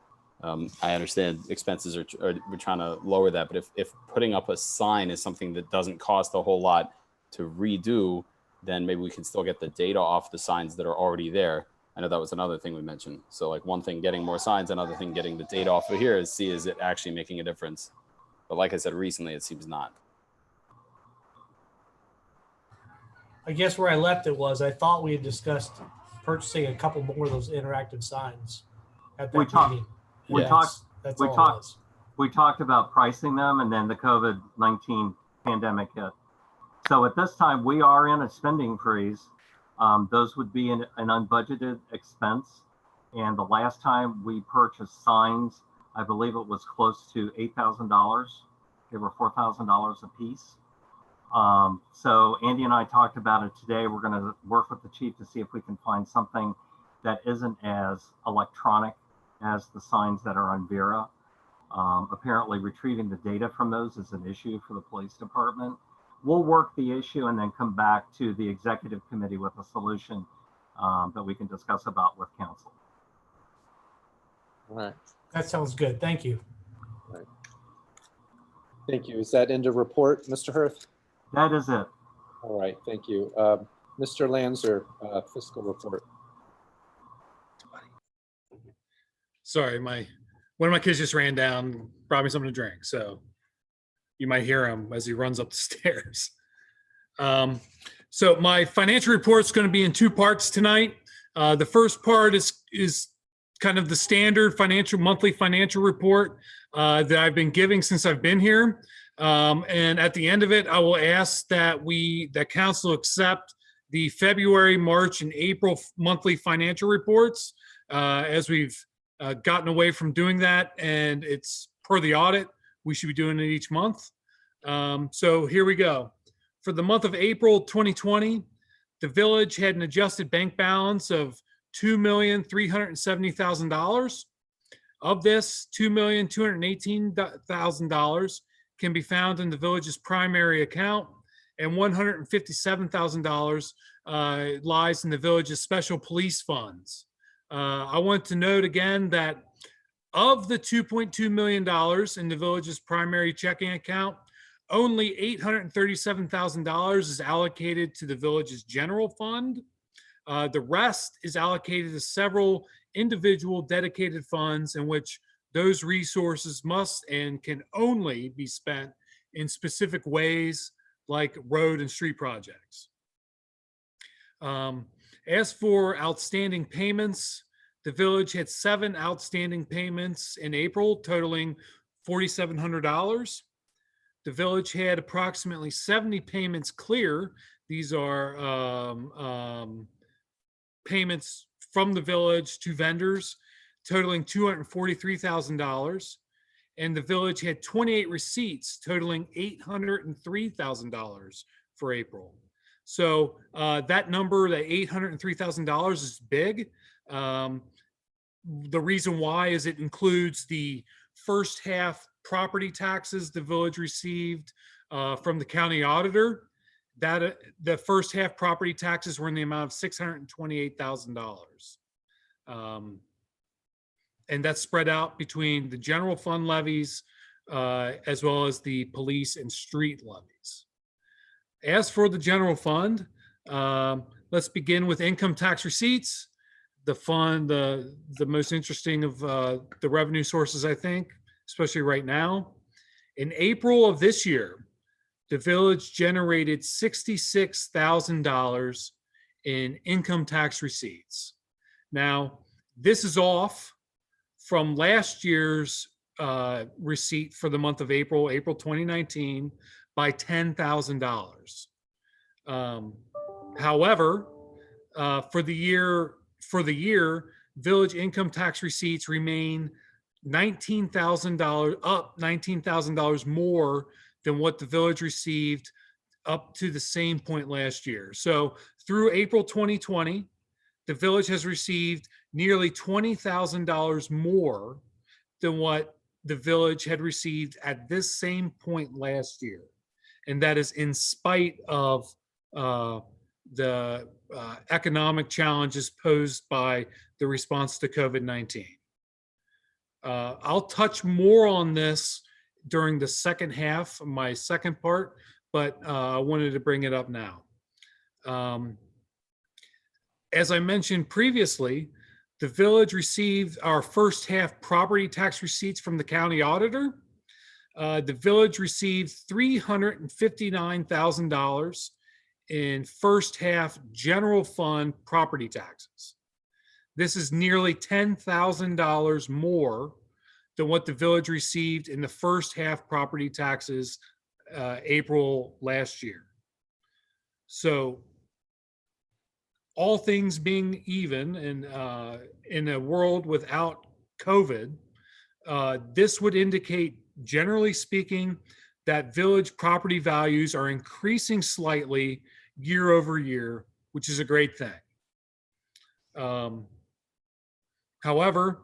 I understand expenses we're trying to lower that, but if putting up a sign is something that doesn't cost a whole lot to redo, then maybe we can still get the data off the signs that are already there. I know that was another thing we mentioned. So like one thing, getting more signs, another thing, getting the data off of here is it actually making a difference? But like I said, recently, it seems not. I guess where I left it was, I thought we had discussed purchasing a couple more of those interactive signs at that meeting. We talked about pricing them, and then the COVID-19 pandemic hit. So at this time, we are in a spending freeze. Those would be an unbudgeted expense. And the last time we purchased signs, I believe it was close to $8,000. They were $4,000 a piece. So Andy and I talked about it today. We're going to work with the chief to see if we can find something that isn't as electronic as the signs that are on Vera. Apparently retrieving the data from those is an issue for the police department. We'll work the issue and then come back to the executive committee with a solution that we can discuss about with council. All right. That sounds good. Thank you. Thank you. Is that end of report, Mr. Hirth? That is it. All right, thank you. Mr. Lanzer, fiscal report. Sorry, one of my kids just ran down, brought me something to drink, so you might hear him as he runs up the stairs. So my financial report is going to be in two parts tonight. The first part is kind of the standard monthly financial report that I've been giving since I've been here. And at the end of it, I will ask that council accept the February, March, and April monthly financial reports, as we've gotten away from doing that, and it's per the audit. We should be doing it each month. So here we go. For the month of April 2020, the village had an adjusted bank balance of $2,370,000. Of this, $2,218,000 can be found in the village's primary account, and $157,000 lies in the village's special police funds. I want to note again that of the $2.2 million in the village's primary checking account, only $837,000 is allocated to the village's general fund. The rest is allocated to several individual dedicated funds in which those resources must and can only be spent in specific ways, like road and street projects. As for outstanding payments, the village had 7 outstanding payments in April totaling $4,700. The village had approximately 70 payments clear. These are payments from the village to vendors totaling $243,000. And the village had 28 receipts totaling $803,000 for April. So that number, that $803,000, is big. The reason why is it includes the first half property taxes the village received from the county auditor. That the first half property taxes were in the amount of $628,000. And that's spread out between the general fund levies as well as the police and street levies. As for the general fund, let's begin with income tax receipts. The fund, the most interesting of the revenue sources, I think, especially right now. In April of this year, the village generated $66,000 in income tax receipts. Now, this is off from last year's receipt for the month of April 2019, by $10,000. However, for the year, village income tax receipts remain $19,000 more than what the village received up to the same point last year. So through April 2020, the village has received nearly $20,000 more than what the village had received at this same point last year. And that is in spite of the economic challenges posed by the response to COVID-19. I'll touch more on this during the second half of my second part, but I wanted to bring it up now. As I mentioned previously, the village received our first half property tax receipts from the county auditor. The village received $359,000 in first half general fund property taxes. This is nearly $10,000 more than what the village received in the first half property taxes April last year. So all things being even, and in a world without COVID, this would indicate, generally speaking, that village property values are increasing slightly year over year, which is a great thing. However,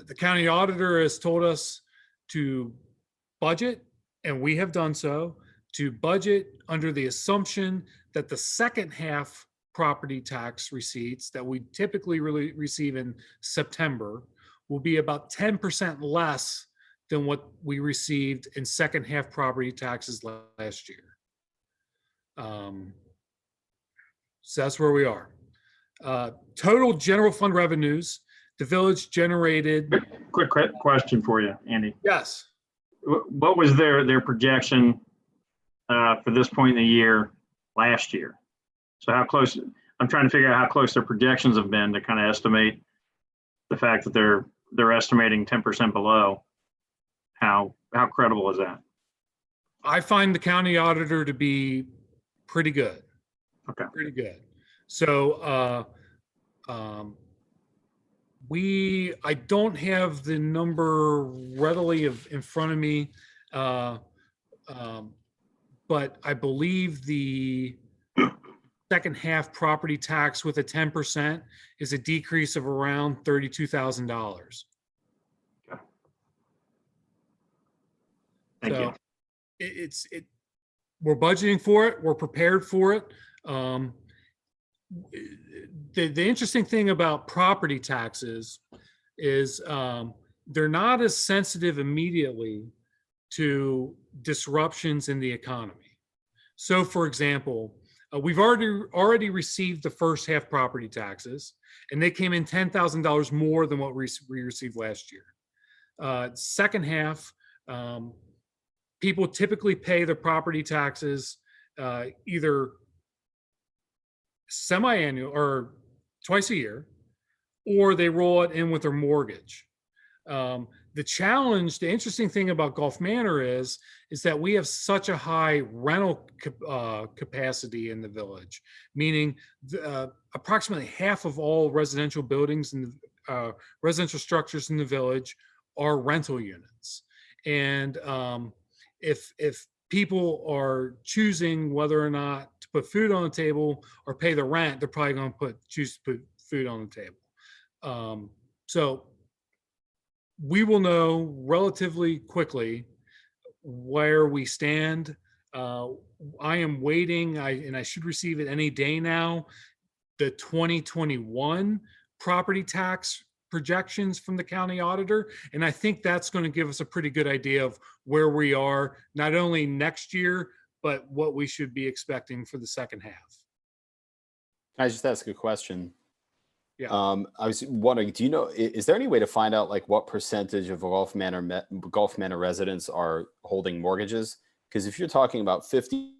The county auditor has told us to budget, and we have done so, to budget under the assumption that the second half property tax receipts that we typically really receive in September will be about 10% less than what we received in second half property taxes last year. So that's where we are. Total general fund revenues, the village generated. Quick question for you, Andy. Yes. What was their projection for this point in the year last year? So how close, I'm trying to figure out how close their projections have been to kind of estimate the fact that they're estimating 10% below. How credible is that? I find the county auditor to be pretty good. Okay. Pretty good. So I don't have the number readily in front of me, but I believe the second half property tax with a 10% is a decrease of around $32,000. Okay. Thank you. We're budgeting for it. We're prepared for it. The interesting thing about property taxes is they're not as sensitive immediately to disruptions in the economy. So, for example, we've already received the first half property taxes, and they came in $10,000 more than what we received last year. Second half, people typically pay their property taxes either semi-annual or twice a year, or they roll it in with their mortgage. The challenge, the interesting thing about Gulf Manor is that we have such a high rental capacity in the village, meaning approximately half of all residential buildings and residential structures in the village are rental units. And if people are choosing whether or not to put food on the table or pay the rent, they're probably going to choose to put food on the table. So we will know relatively quickly where we stand. I am waiting, and I should receive it any day now, the 2021 property tax projections from the county auditor. And I think that's going to give us a pretty good idea of where we are, not only next year, but what we should be expecting for the second half. Can I just ask a question? Yeah. I was wondering, do you know, is there any way to find out like what percentage of Gulf Manor residents are holding mortgages? Because if you're talking about 50%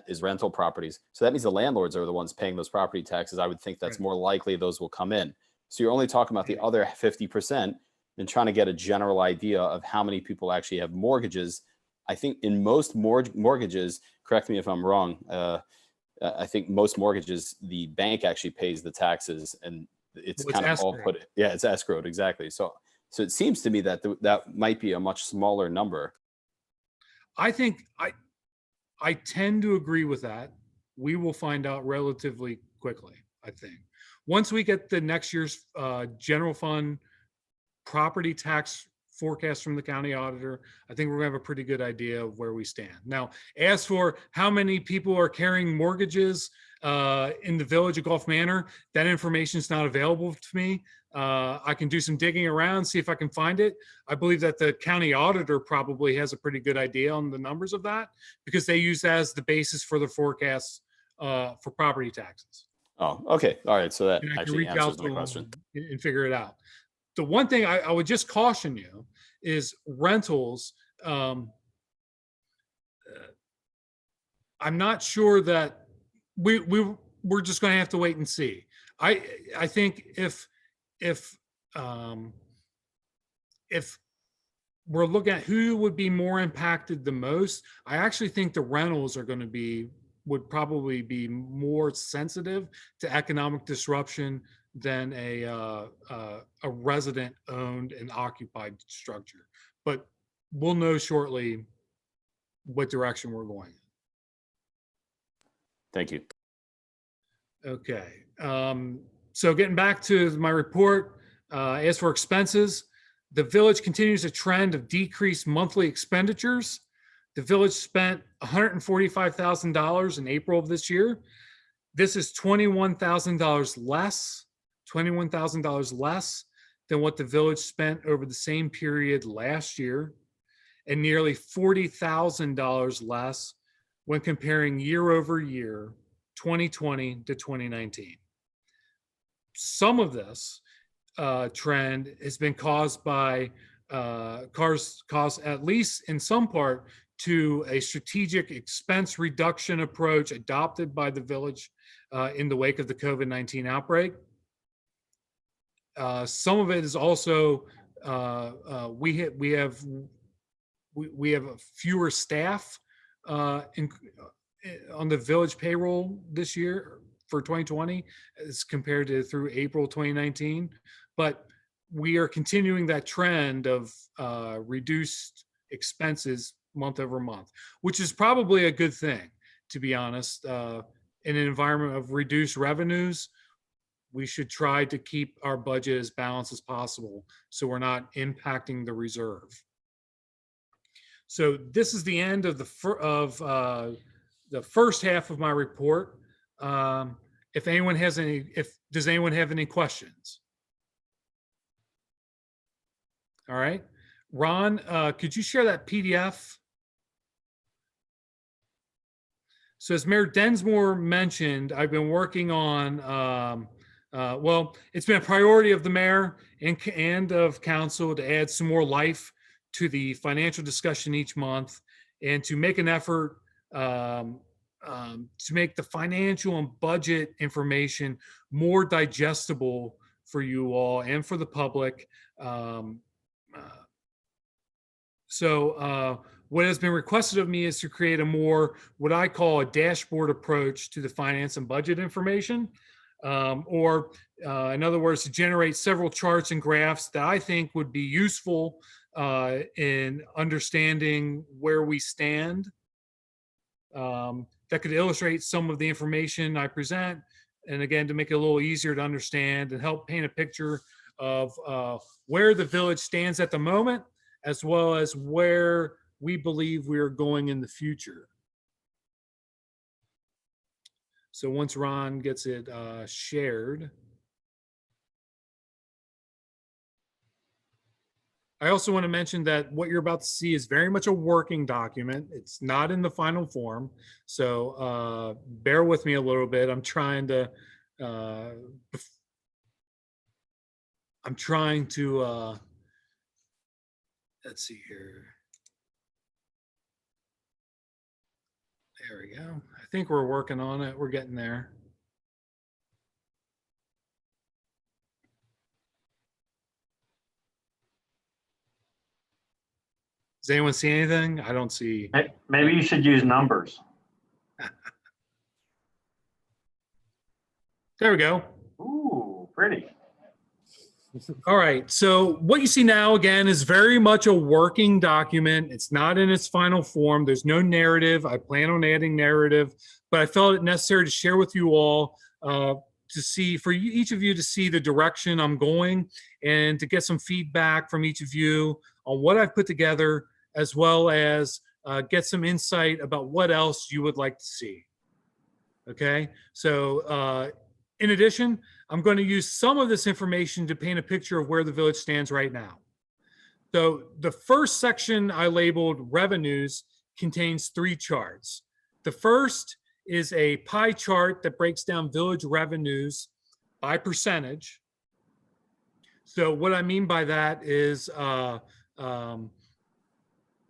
is rental properties, so that means the landlords are the ones paying those property taxes. I would think that's more likely those will come in. So you're only talking about the other 50% and trying to get a general idea of how many people actually have mortgages. I think in most mortgages, correct me if I'm wrong, I think most mortgages, the bank actually pays the taxes, and it's kind of all put. Yeah, it's escrowed, exactly. So it seems to me that that might be a much smaller number. I think I tend to agree with that. We will find out relatively quickly, I think. Once we get the next year's general fund property tax forecast from the county auditor, I think we're gonna have a pretty good idea of where we stand. Now, as for how many people are carrying mortgages in the village of Gulf Manor, that information is not available to me. I can do some digging around, see if I can find it. I believe that the county auditor probably has a pretty good idea on the numbers of that, because they use that as the basis for the forecasts for property taxes. Oh, okay. All right. So that And I can actually reach out answers to my them question. and figure it out. The one thing I would just caution you is rentals. I'm not sure that we're just going to have to wait and see. I think if we're looking at who would be more impacted the most, I actually think the rentals are going to would probably be more sensitive to economic disruption than a resident owned and occupied structure. But we'll know shortly what direction we're going. Thank you. Okay. So getting back to my report, as for expenses, The village continues a trend of decreased monthly expenditures. The village spent $145,000 in April of this year. This is $21,000 less than what the village spent over the same period last year, and nearly $40,000 less when comparing year over year, 2020 to 2019. Some of this trend has been caused by caused at least in some part to a strategic expense reduction approach adopted by the village in the wake of the COVID-19 outbreak. Some of it is also we have fewer staff on the village payroll this year for 2020 as compared to through April 2019, but we are continuing that trend of reduced expenses month over month, which is probably a good thing, to be honest. In an environment of reduced revenues, we should try to keep our budget as balanced as possible so we're not impacting the reserve. So this is the end of the first half of my report. If anyone has any, does anyone have any questions? All right, Ron, could you share that PDF? So as Mayor Densmore mentioned, I've been working on, well, it's been a priority of the mayor and of council to add some more life to the financial discussion each month and to make an effort to make the financial and budget information more digestible for you all and for the public. So what has been requested of me is to create a more, what I call a dashboard approach to the finance and budget information, or in other words, to generate several charts and graphs that I think would be useful in understanding where we stand. That could illustrate some of the information I present, and again, to make it a little easier to understand and help paint a picture of where the village stands at the moment, as well as where we believe we are going in the future. So once Ron gets it shared. I also want to mention that what you're about to see is very much a working document. It's not in the final form. So bear with me a little bit. I'm trying to let's see here. There we go. I think we're working on it. We're getting there. Does anyone see anything? I don't see. Maybe you should use numbers. There we go. Ooh, pretty. All right. So what you see now, again, is very much a working document. It's not in its final form. There's no narrative. I plan on adding narrative, but I felt it necessary to share with you all to see, for each of you to see the direction I'm going and to get some feedback from each of you on what I've put together, as well as get some insight about what else you would like to see. Okay. So in addition, I'm going to use some of this information to paint a picture of where the village stands right now. So the first section I labeled revenues contains 3 charts. The first is a pie chart that breaks down village revenues by percentage. So what I mean by that is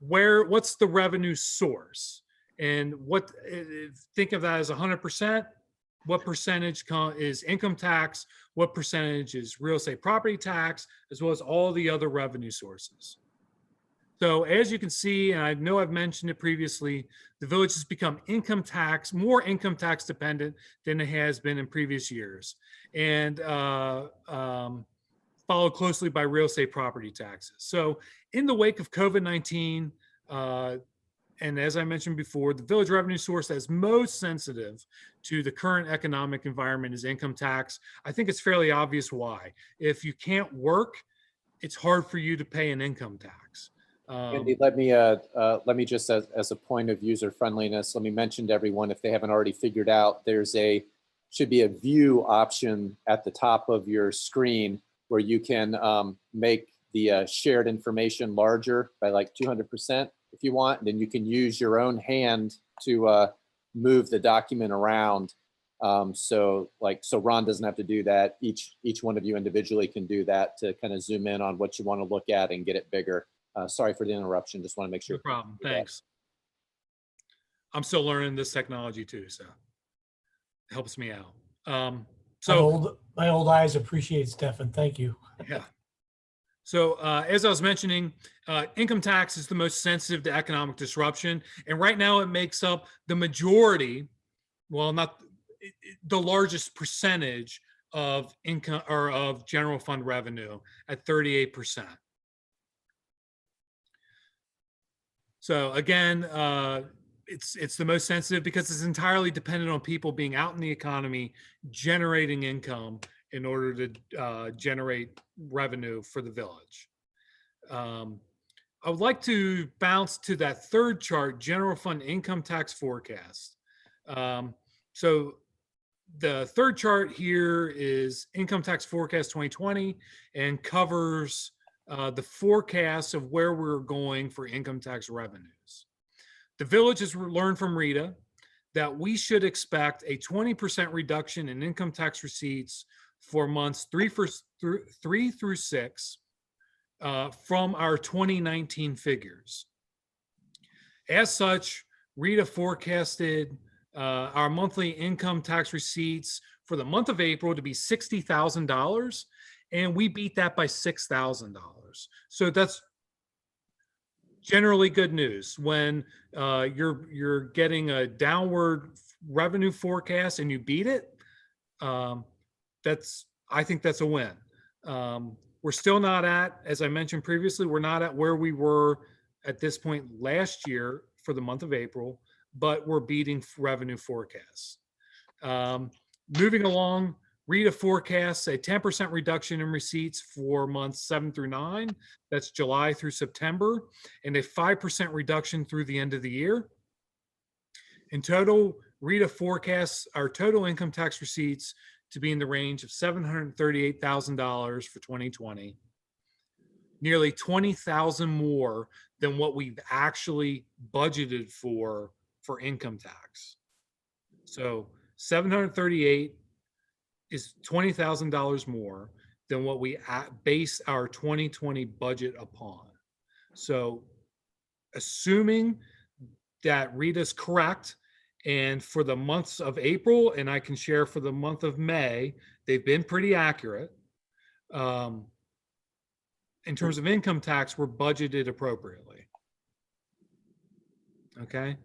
what's the revenue source, and what, think of that as 100%. What percentage is income tax? What percentage is real estate property tax, as well as all the other revenue sources? So as you can see, and I know I've mentioned it previously, the village has become more income tax dependent than it has been in previous years, and followed closely by real estate property taxes. So in the wake of COVID-19, and as I mentioned before, the village revenue source that's most sensitive to the current economic environment is income tax. I think it's fairly obvious why. If you can't work, it's hard for you to pay an income tax. Andy, let me just, as a point of user friendliness, let me mention to everyone, if they haven't already figured out, should be a view option at the top of your screen where you can make the shared information larger by like 200% if you want. And then you can use your own hand to move the document around. So Ron doesn't have to do that. Each one of you individually can do that to kind of zoom in on what you want to look at and get it bigger. Sorry for the interruption. Just want to make sure. No problem. Thanks. I'm still learning this technology too, so it helps me out. My old eyes appreciate Stefan. Thank you. Yeah. So as I was mentioning, income tax is the most sensitive to economic disruption. And right now it makes up the majority, well, not the largest percentage of income or of general fund revenue at 38%. So again, it's the most sensitive because it's entirely dependent on people being out in the economy, generating income in order to generate revenue for the village. I would like to bounce to that third chart, general fund income tax forecast. So the third chart here is income tax forecast 2020 and covers the forecast of where we're going for income tax revenues. The village has learned from Rita that we should expect a 20% reduction in income tax receipts for months 3 through 6 from our 2019 figures. As such, Rita forecasted our monthly income tax receipts for the month of April to be $60,000, and we beat that by $6,000. So that's generally good news when you're getting a downward revenue forecast and you beat it. I think that's a win. We're still not at, as I mentioned previously, we're not at where we were at this point last year for the month of April, but we're beating revenue forecasts. Moving along, Rita forecasts a 10% reduction in receipts for months 7 through 9. That's July through September, and a 5% reduction through the end of the year. In total, Rita forecasts our total income tax receipts to be in the range of $738,000 for 2020, nearly $20,000 more than what we've actually budgeted for income tax. So 738 is $20,000 more than what we base our 2020 budget upon. So assuming that Rita's correct, and for the months of April, and I can share for the month of May, they've been pretty accurate. In terms of income tax, we're budgeted appropriately. Okay.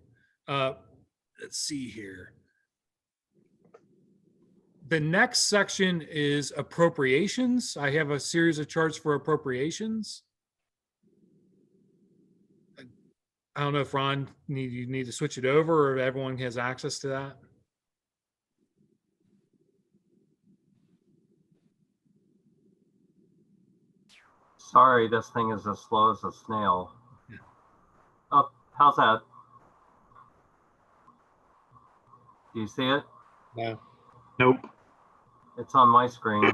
Let's see here. The next section is appropriations. I have a series of charts for appropriations. I don't know if Ron, you need to switch it over or everyone has access to that. Sorry, this thing is as slow as a snail. Oh, how's that? Do you see it? No. Nope. It's on my screen.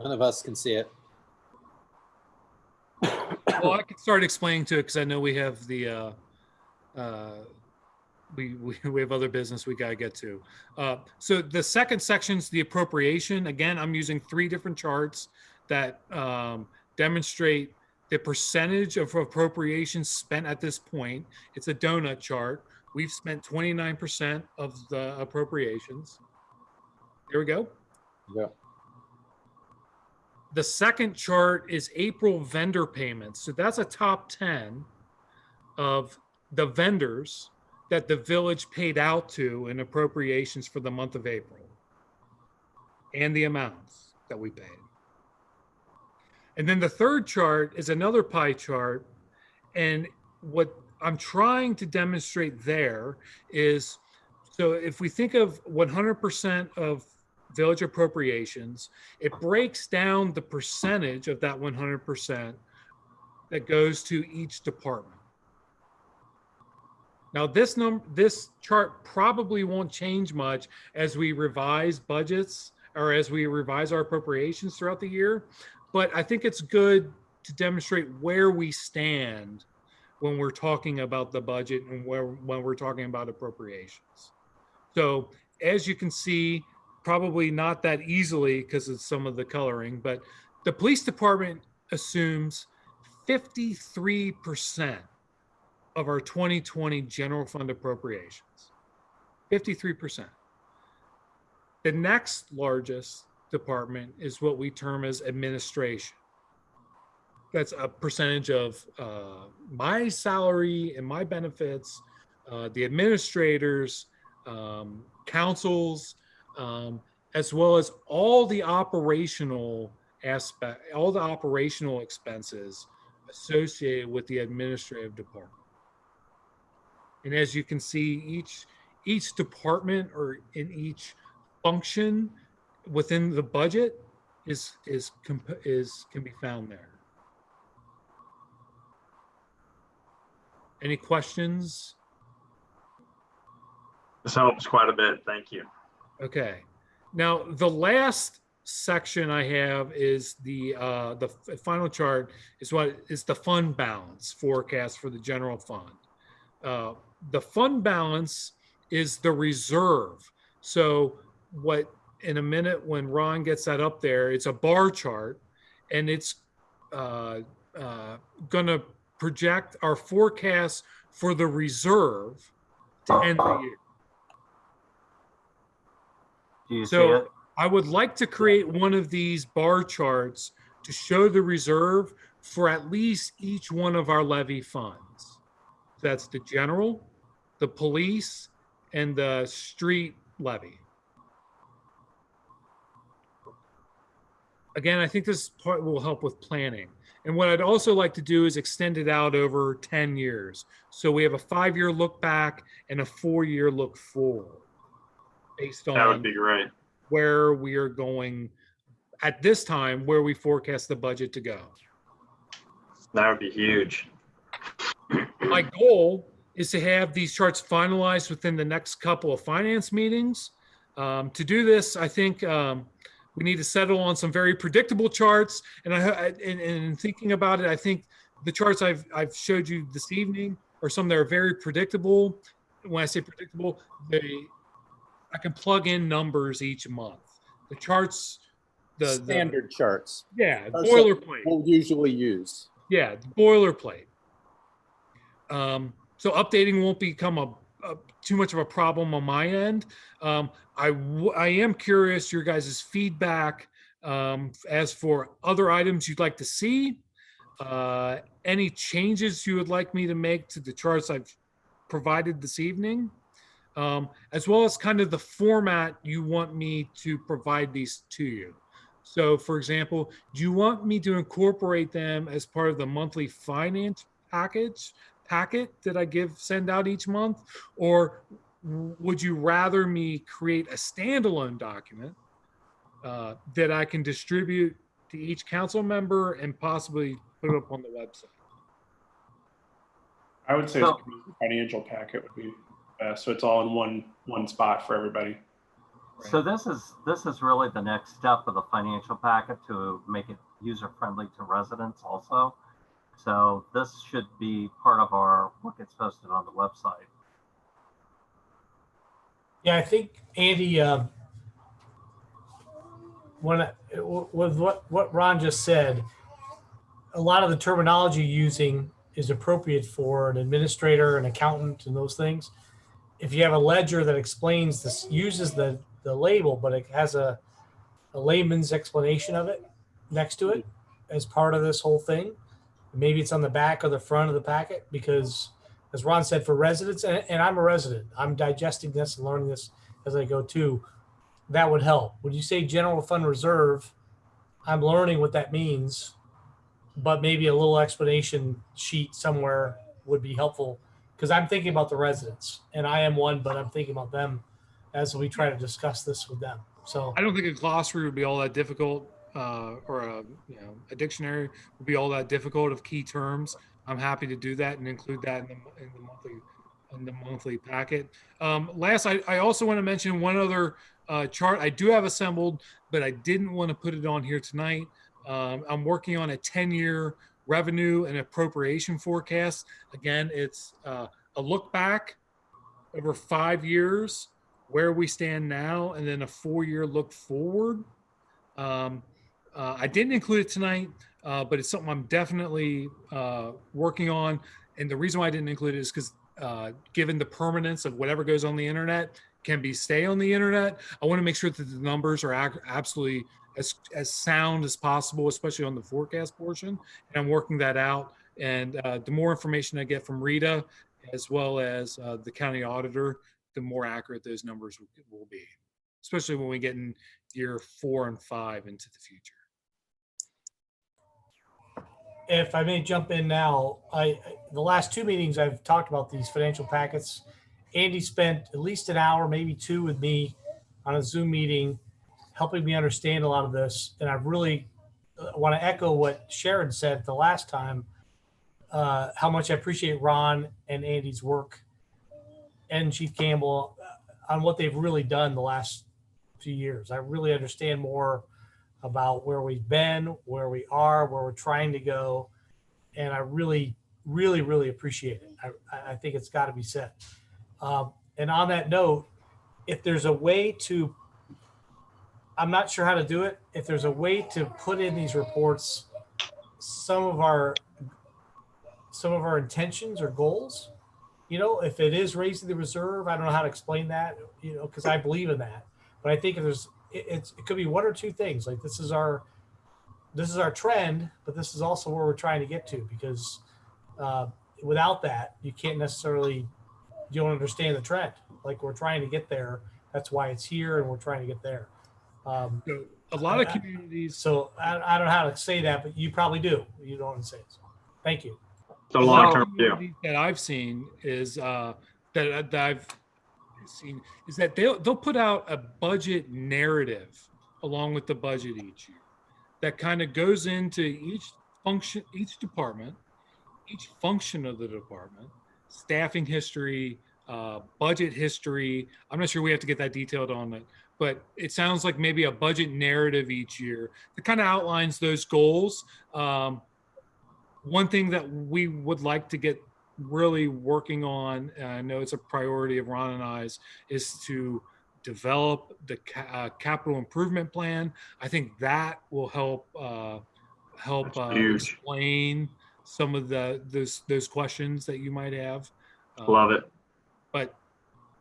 None of us can see it. Well, I can start explaining to it because I know we have the we have other business we gotta get to. So the second section's the appropriation. Again, I'm using 3 different charts that demonstrate the percentage of appropriations spent at this point. It's a donut chart. We've spent 29% of the appropriations. There we go. Yeah. The second chart is April vendor payments. So that's a top 10 of the vendors that the village paid out to in appropriations for the month of April and the amounts that we paid. And then the third chart is another pie chart. And what I'm trying to demonstrate there is, so if we think of 100% of village appropriations. It breaks down the percentage of that 100% that goes to each department. Now, this chart probably won't change much as we revise budgets or as we revise our appropriations throughout the year, but I think it's good to demonstrate where we stand when we're talking about the budget and when we're talking about appropriations. So as you can see, probably not that easily because of some of the coloring, but the police department assumes 53% of our 2020 general fund appropriations. 53%. The next largest department is what we term as administration. That's a percentage of my salary and my benefits, the administrators, councils, as well as all the operational expenses associated with the administrative department. And as you can see, each department or in each function within the budget can be found there. Any questions? This helps quite a bit. Thank you. Okay. Now, the last section I have is the final chart is the fund balance forecast for the general fund. The fund balance is the reserve. So what in a minute when Ron gets that up there, it's a bar chart, and it's going to project our forecast for the reserve to end the year. Do you see So it? I would like to create one of these bar charts to show the reserve for at least each one of our levy funds. That's the general, the police, and the street levy. Again, I think this part will help with planning. And what I'd also like to do is extend it out over 10 years. So we have a 5-year look back and a 4-year look forward based on That would be great. where we are going at this time, where we forecast the budget to go. That would be huge. My goal is to have these charts finalized within the next couple of finance meetings. To do this, I think we need to settle on some very predictable charts. And in thinking about it, I think the charts I've showed you this evening are some that are very predictable. When I say predictable, I can plug in numbers each month. The charts, the Standard charts. Yeah, Charts that boilerplate. we'll usually use. Yeah, boilerplate. So updating won't become too much of a problem on my end. I am curious your guys' feedback as for other items you'd like to see, any changes you would like me to make to the charts I've provided this evening, as well as kind of the format you want me to provide these to you. So for example, do you want me to incorporate them as part of the monthly finance packet that I send out each month? Or would you rather me create a standalone document that I can distribute to each council member and possibly put it up on the website? I would say the financial packet would be best, so it's all in one spot for everybody. So this is really the next step of the financial packet to make it user-friendly to residents also. So this should be part of what gets posted on the website. Yeah, I think Andy, with what Ron just said, a lot of the terminology using is appropriate for an administrator, an accountant, and those things. If you have a ledger that explains this, uses the label, but it has a layman's explanation of it next to it as part of this whole thing. Maybe it's on the back or the front of the packet, because as Ron said, for residents, and I'm a resident, I'm digesting this and learning this as I go too, that would help. When you say general fund reserve, I'm learning what that means, but maybe a little explanation sheet somewhere would be helpful, because I'm thinking about the residents, and I am one, but I'm thinking about them as we try to discuss this with them. So I don't think a glossary would be all that difficult, or a dictionary would be all that difficult of key terms. I'm happy to do that and include that in the monthly packet. Last, I also want to mention one other chart I do have assembled, but I didn't want to put it on here tonight. I'm working on a 10-year revenue and appropriation forecast. Again, it's a look back over 5 years, where we stand now, and then a 4-year look forward. I didn't include it tonight, but it's something I'm definitely working on. And the reason why I didn't include it is because given the permanence of whatever goes on the internet can stay on the internet, I want to make sure that the numbers are absolutely as sound as possible, especially on the forecast portion. And I'm working that out. And the more information I get from Rita, as well as the county auditor, the more accurate those numbers will be, especially when we get in year 4 and 5 into the future. if I may jump in now, the last 2 meetings I've talked about these financial packets. Andy spent at least an hour, maybe 2 with me on a Zoom meeting, helping me understand a lot of this. And I really want to echo what Sharon said the last time, how much I appreciate Ron and Andy's work and Chief Campbell on what they've really done the last few years. I really understand more about where we've been, where we are, where we're trying to go. And I really, really, really appreciate it. I think it's got to be said. And on that note, if there's a way to, I'm not sure how to do it. If there's a way to put in these reports, some of our intentions or goals, if it is raising the reserve, I don't know how to explain that, because I believe in that. But I think if there's, it could be 1 or 2 things. Like this is our trend, but this is also where we're trying to get to, because without that, you can't necessarily, you don't understand the trend. Like we're trying to get there. That's why it's here, and we're trying to get there. So a lot of communities. So I don't know how to say that, but you probably do. You know what I'm saying. So, thank you. It's a long-term view. Communities that I've seen is that they'll put out a budget narrative along with the budget each year that kind of goes into each function, each department, each function of the department, staffing history, budget history. I'm not sure we have to get that detailed on it, but it sounds like maybe a budget narrative each year that kind of outlines those goals. One thing that we would like to get really working on, and I know it's a priority of Ron and I's, is to develop the capital improvement plan. I think that will help explain some of those questions that you might have. Love it. But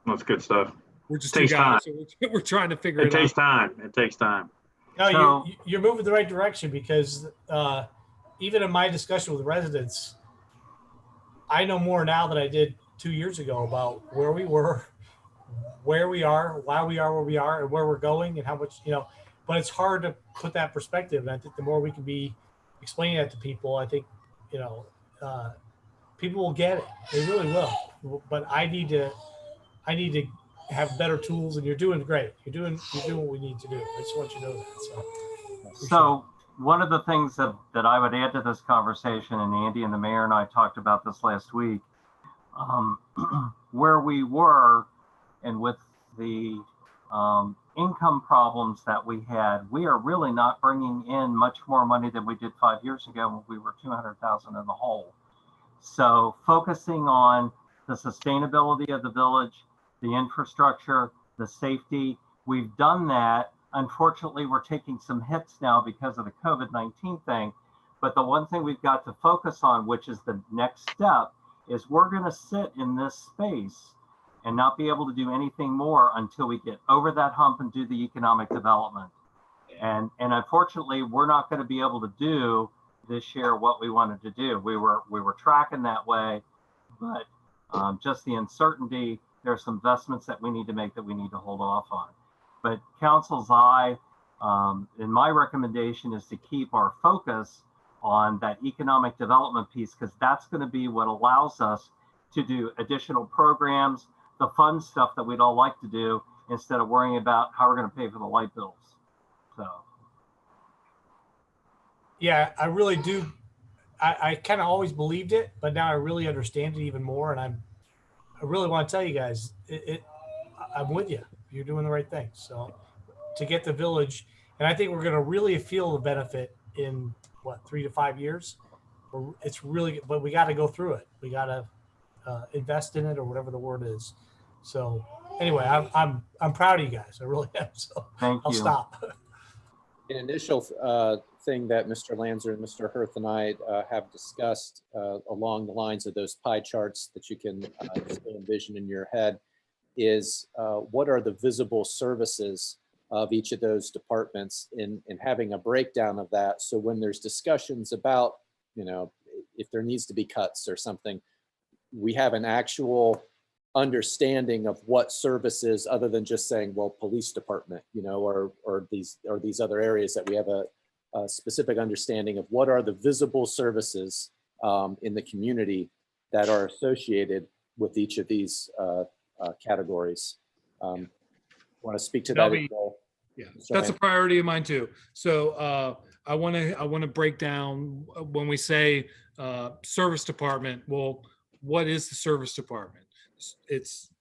that's good stuff. We're just 2 guys, so we're trying to figure it out. It takes time. It takes time. No, you're moving the right direction, because even in my discussion with residents, I know more now than I did 2 years ago about where we were, where we are, why we are where we are, and where we're going, and how much, but it's hard to put that perspective. And I think the more we can be explaining that to people, I think, people will get it. They really will. But I need to have better tools, and you're doing great. You're doing what we need to do. I just want you to know that. So one of the things that I would add to this conversation, and Andy and the mayor and I talked about this last week, where we were, and with the income problems that we had, we are really not bringing in much more money than we did 5 years ago when we were 200,000 in the hole. So focusing on the sustainability of the village, the infrastructure, the safety, we've done that. Unfortunately, we're taking some hits now because of the COVID-19 thing. But the one thing we've got to focus on, which is the next step, is we're going to sit in this space and not be able to do anything more until we get over that hump and do the economic development. And unfortunately, we're not going to be able to do this year what we wanted to do. We were tracking that way, but just the uncertainty, there are some investments that we need to make that we need to hold off on. But council's eye, and my recommendation is to keep our focus on that economic development piece, because that's going to be what allows us to do additional programs, the fun stuff that we'd all like to do, instead of worrying about how we're going to pay for the light bills. So, Yeah, I really do. I kind of always believed it, but now I really understand it even more. And I really want to tell you guys, I'm with you. You're doing the right thing. So to get the village, and I think we're going to really feel the benefit in what, 3 to 5 years. It's really, but we got to go through it. We got to invest in it, or whatever the word is. So anyway, I'm proud of you guys. I really am. So thank I'll you. stop. An initial thing that Mr. Lanzer and Mr. Hirth and I have discussed along the lines of those pie charts that you can still envision in your head is what are the visible services of each of those departments, in having a breakdown of that. So when there's discussions about, you know, if there needs to be cuts or something, we have an actual understanding of what services, other than just saying, well, police department, you know, or these other areas, that we have a specific understanding of what are the visible services in the community that are associated with each of these categories. Want to speak to that as well? Yeah, Mr. that's a Lanzer? priority of mine too. So I want to break down when we say service department. Well, what is the service department? It's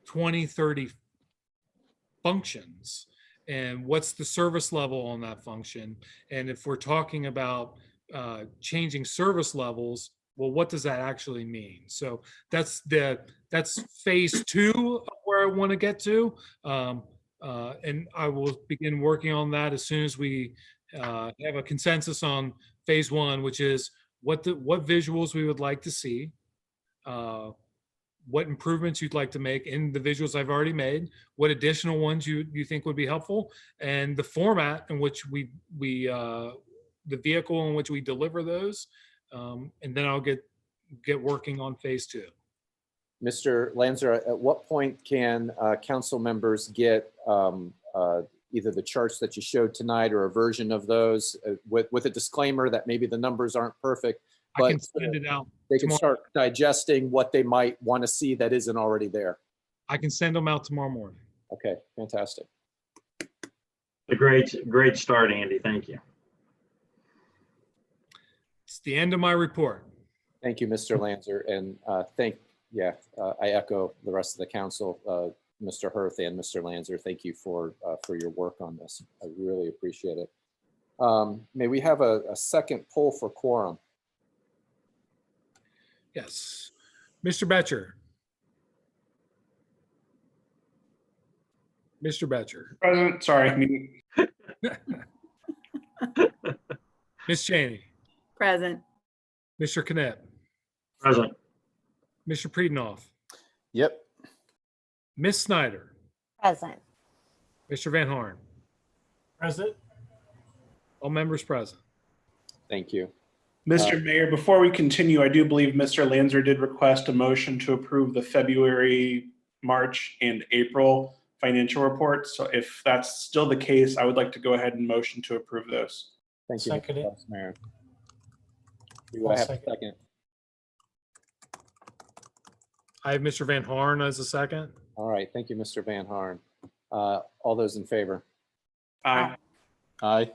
20, 30 functions, and what's the service level on that function? And if we're talking about changing service levels, well, what does that actually mean? So that's phase 2 of where I want to get to. And I will begin working on that as soon as we have a consensus on phase 1, which is what visuals we would like to see, what improvements you'd like to make in the visuals I've already made, what additional ones you think would be helpful, and the format in which we the vehicle in which we deliver those, and then I'll get working on phase 2. Mr. Lanzer, at what point can council members get either the charts that you showed tonight or a version of those with a disclaimer that maybe the numbers aren't perfect, I can but send it out. they can tomorrow. start digesting what they might want to see that isn't already there? I can send them out tomorrow morning. Okay, fantastic. A great start, Andy. Thank you. It's the end of my report. Thank you, Mr. Lanzer, and I echo the rest of the council, Mr. Hirth and Mr. Lanzer. Thank you for your work on this. I really appreciate it. May we have a second poll for quorum? Yes. Mr. Betcher. Mr. Betcher. Present, sorry. Ms. Cheney. Present. Mr. Knipp. Present. Mr. Priedenoff. Yep. Ms. Snyder. Present. Mr. Van Horn. President. All members present. Thank you. Mr. Mayor, before we continue, I do believe Mr. Lanzer did request a motion to approve the February, March, and April financial reports. So if that's still the case, I would like to go ahead and motion to approve those. Thank you, Second it. Mr. Vice Mayor. Do I have a second? I have Mr. Van Horn as a second. All right, thank you, Mr. Van Horn. All those in favor? Aye. Aye.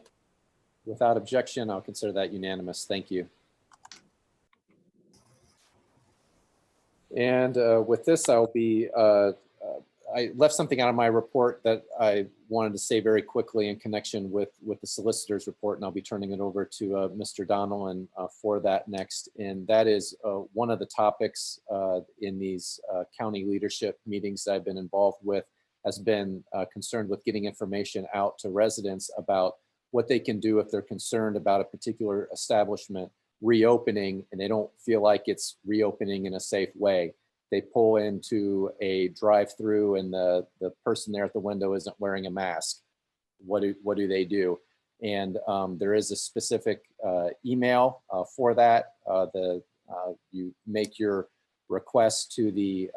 Without objection, I'll consider that unanimous. Thank you. And with this, I'll be, I left something out of my report that I wanted to say very quickly in connection with the solicitor's report, and I'll be turning it over to Mr. Donnellan for that next. And that is one of the topics in these county leadership meetings that I've been involved with, has been concerned with getting information out to residents about what they can do if they're concerned about a particular establishment reopening and they don't feel like it's reopening in a safe way. They pull into a drive-through and the person there at the window isn't wearing a mask. What do they do? And there is a specific email for that. You make your request to the,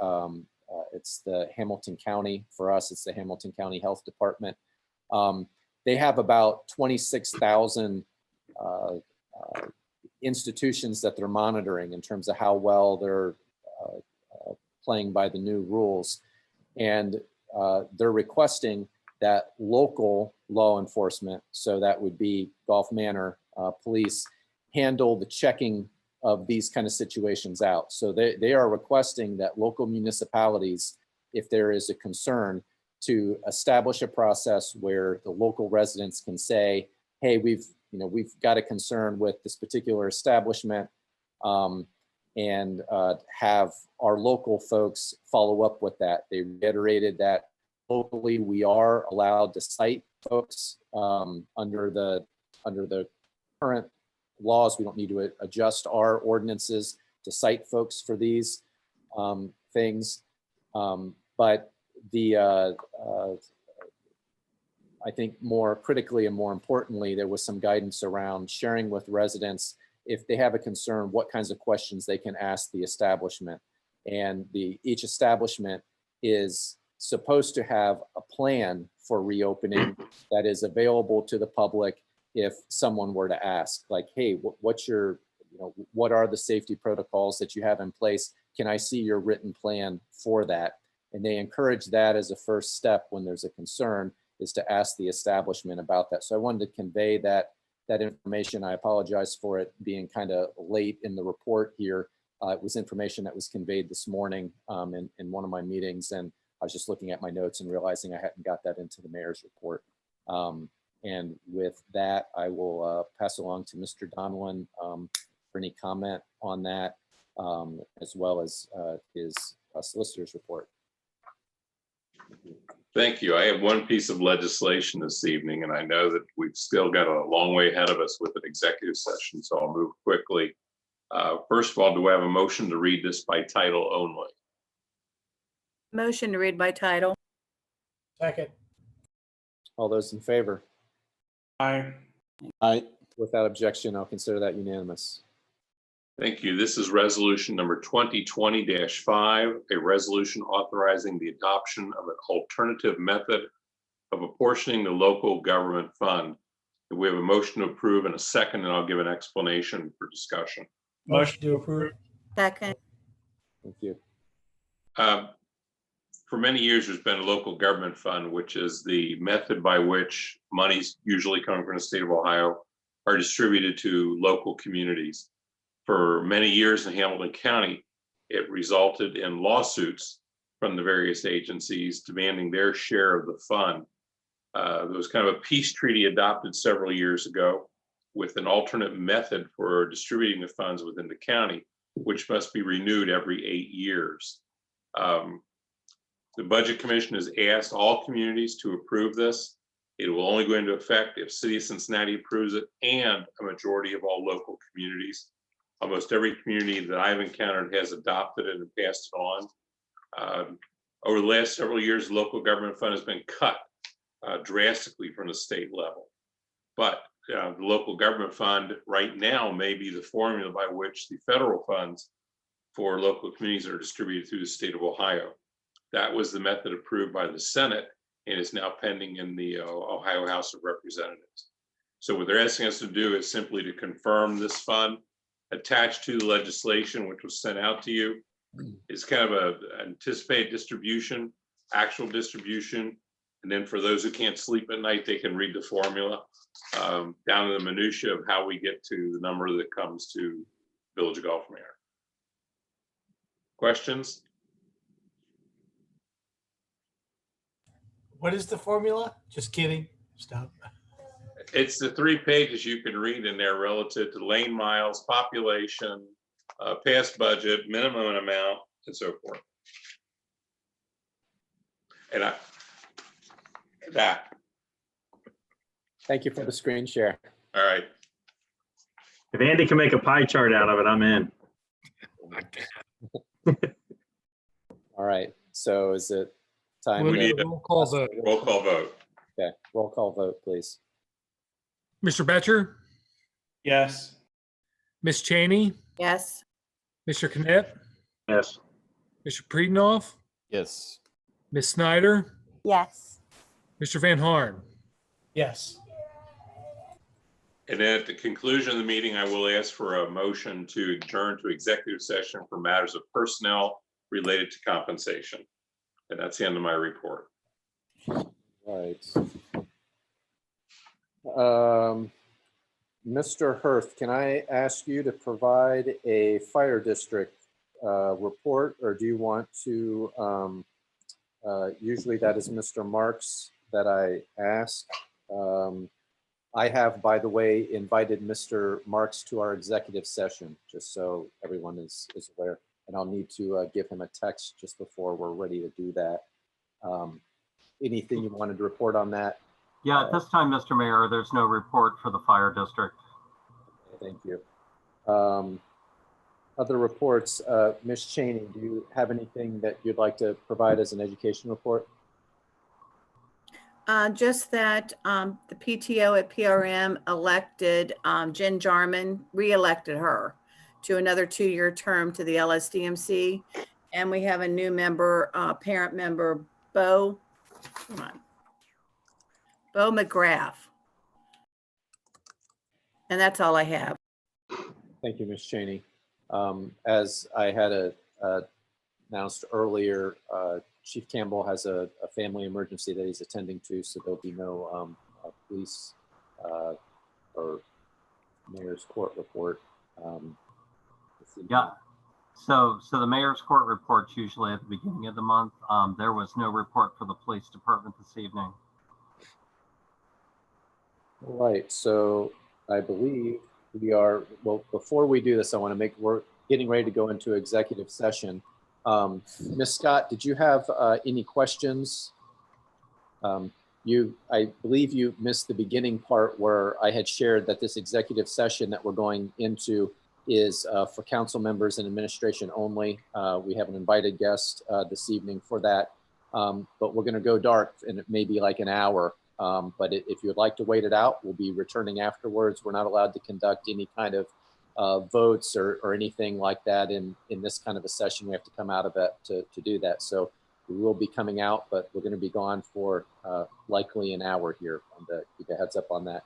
it's the Hamilton County, for us, it's the Hamilton County Health Department. They have about 26,000 institutions that they're monitoring in terms of how well they're playing by the new rules. And they're requesting that local law enforcement, so that would be Gulf Manor police, handle the checking of these kind of situations out. So they are requesting that local municipalities, if there is a concern, to establish a process where the local residents can say, hey, we've got a concern with this particular establishment, and have our local folks follow up with that. They reiterated that locally we are allowed to cite folks under the current laws. We don't need to adjust our ordinances to cite folks for these things. But I think more critically and more importantly, there was some guidance around sharing with residents, if they have a concern, what kinds of questions they can ask the establishment. And each establishment is supposed to have a plan for reopening that is available to the public if someone were to ask, like, hey, what are the safety protocols that you have in place? Can I see your written plan for that? And they encourage that as a first step when there's a concern, is to ask the establishment about that. So I wanted to convey that information. I apologize for it being kind of late in the report here. It was information that was conveyed this morning in one of my meetings, and I was just looking at my notes and realizing I hadn't got that into the mayor's report. And with that, I will pass along to Mr. Donlin for any comment on that, as well as his solicitor's report. Thank you. I have one piece of legislation this evening, and I know that we've still got a long way ahead of us with an executive session, so I'll move quickly. First of all, do I have a motion to read this by title only? Motion to read by title. Second. All those in favor? Aye. Aye. Without objection, I'll consider that unanimous. Thank you. This is resolution number 2020-5, a resolution authorizing the adoption of an alternative method of apportioning the local government fund. We have a motion to approve and a second, and I'll give an explanation for discussion. Motion to approve. Second. Thank you. For many years, there's been a local government fund, which is the method by which monies usually coming from the state of Ohio are distributed to local communities. For many years in Hamilton County, it resulted in lawsuits from the various agencies demanding their share of the fund. There was kind of a peace treaty adopted several years ago with an alternate method for distributing the funds within the county, which must be renewed every 8 years. The Budget Commission has asked all communities to approve this. It will only go into effect if City of Cincinnati approves it and a majority of all local communities. Almost every community that I've encountered has adopted it and passed it on. Over the last several years, the local government fund has been cut drastically from the state level. But the local government fund right now may be the formula by which the federal funds for local communities are distributed through the state of Ohio. That was the method approved by the Senate and is now pending in the Ohio House of Representatives. So what they're asking us to do is simply to confirm this fund attached to the legislation, which was sent out to you, is kind of an anticipated distribution, actual distribution. And then for those who can't sleep at night, they can read the formula down to the minutia of how we get to the number that comes to Village of Gulf Manor. Questions? What is the formula? Just kidding. Stop. It's the 3 pages you can read in there relative to lane miles, population, past budget, minimum amount, and so forth. And Thank you for the screen share. all right. If Andy can make a pie chart out of it, I'm in. All right. So is it time? We'll We to- need a roll call vote. roll call vote. Okay, roll call vote, please. Mr. Betcher, Yes. Ms. Cheney, Yes. Mr. Knipp, Yes. Mr. Priedenhoff, Yes. Ms. Snyder, Yes. Mr. Van Harn. Yes. And then at the conclusion of the meeting, I will ask for a motion to adjourn to executive session for matters of personnel related to compensation. And that's the end of my report. Right. Mr. Hirth, can I ask you to provide a fire district report, or do you want to, usually that is Mr. Marks that I ask. I have, by the way, invited Mr. Marks to our executive session, just so everyone is aware. And I'll need to give him a text just before we're ready to do that. Anything you wanted to report on that? Yeah, at this time, Mr. Mayor, there's no report for the fire district. Thank you. Other reports, Ms. Cheney, do you have anything that you'd like to provide as an education report? Just that the PTO at PRM elected Jen Jarman, re-elected her to another 2-year term to the LSDMC. And we have a new member, parent member, Bo McGrath. And that's all I have. Thank you, Ms. Cheney. As I had announced earlier, Chief Campbell has a family emergency that he's attending to, so there'll be no police or mayor's court report. Yeah. So the mayor's court report's usually at the beginning of the month. There was no report for the police department this evening. All right, so I believe we are, well, before we do this, I want to we're getting ready to go into executive session. Ms. Scott, did you have any questions? I believe you missed the beginning part where I had shared that this executive session that we're going into is for council members and administration only. We have an invited guest this evening for that, but we're going to go dark and it may be like an hour. But if you would like to wait it out, we'll be returning afterwards. We're not allowed to conduct any kind of votes or anything like that in this kind of a session. We have to come out of it to do that. So we will be coming out, but we're going to be gone for likely an hour here. And keep a heads up on that.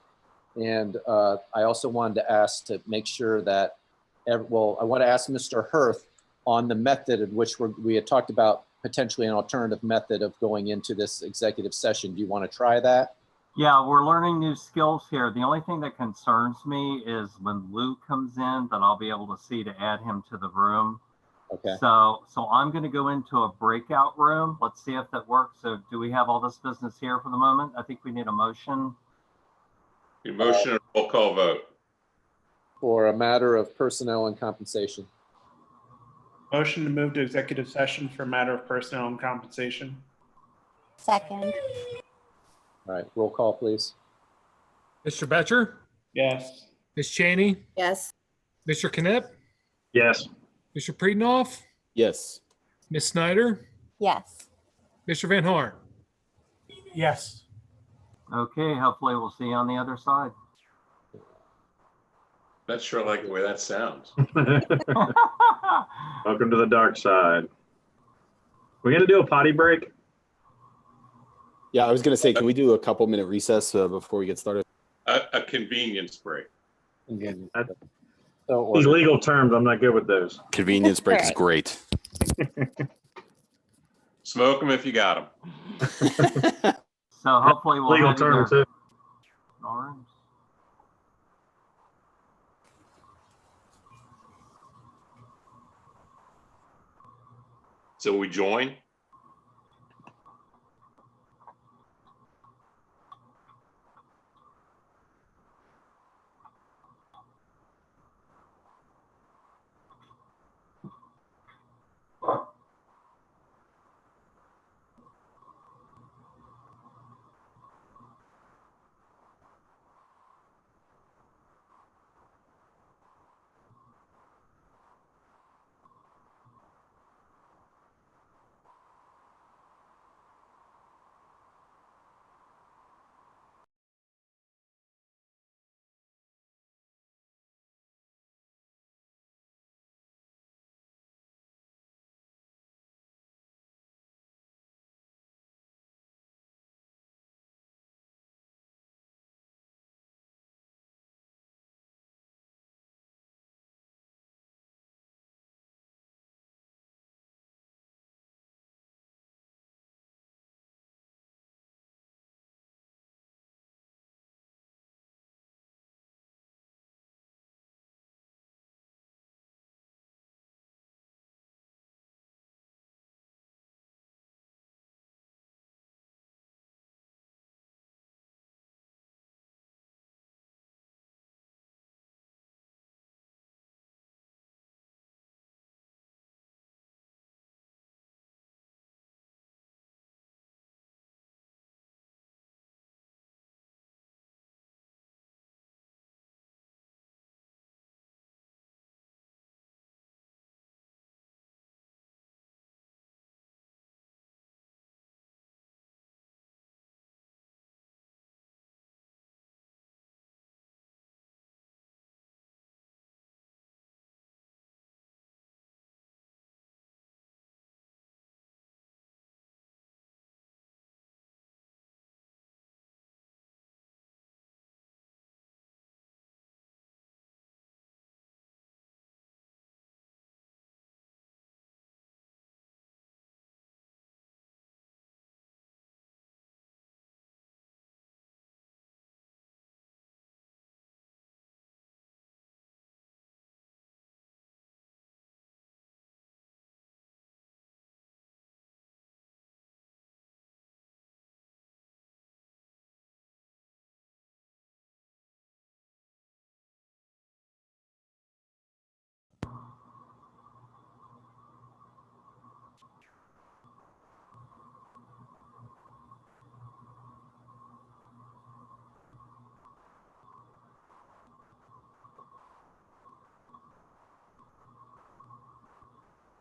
And I also wanted to ask to make sure that, I want to ask Mr. Hirth on the method in which we had talked about potentially an alternative method of going into this executive session. Do you want to try that? Yeah, we're learning new skills here. The only thing that concerns me is when Lou comes in, that I'll be able to see to add him to the room. Okay. So I'm going to go into a breakout room. Let's see if that works. So do we have all this business here for the moment? I think we need a motion. A motion and roll call vote. For a matter of personnel and compensation. Motion to move to executive session for matter of personnel and compensation. Second. All right, roll call, please. Mr. Betcher, Yes. Ms. Cheney, Yes. Mr. Knipp, Yes. Mr. Prietenoff, Yes. Ms. Snyder, Yes. Mr. Van Horn. Yes. Okay, hopefully we'll see you on the other side. Not sure I like the way that sounds. Welcome to the dark side. We're going to do a potty break. Yeah, I was going to say, can we do a couple-minute recess before we get started? A convenience break. Again, These legal terms, I'm not good with those. Convenience break is Right. great. Smoke them if you got them. So hopefully we'll Legal have you term there. too. All right. So we join.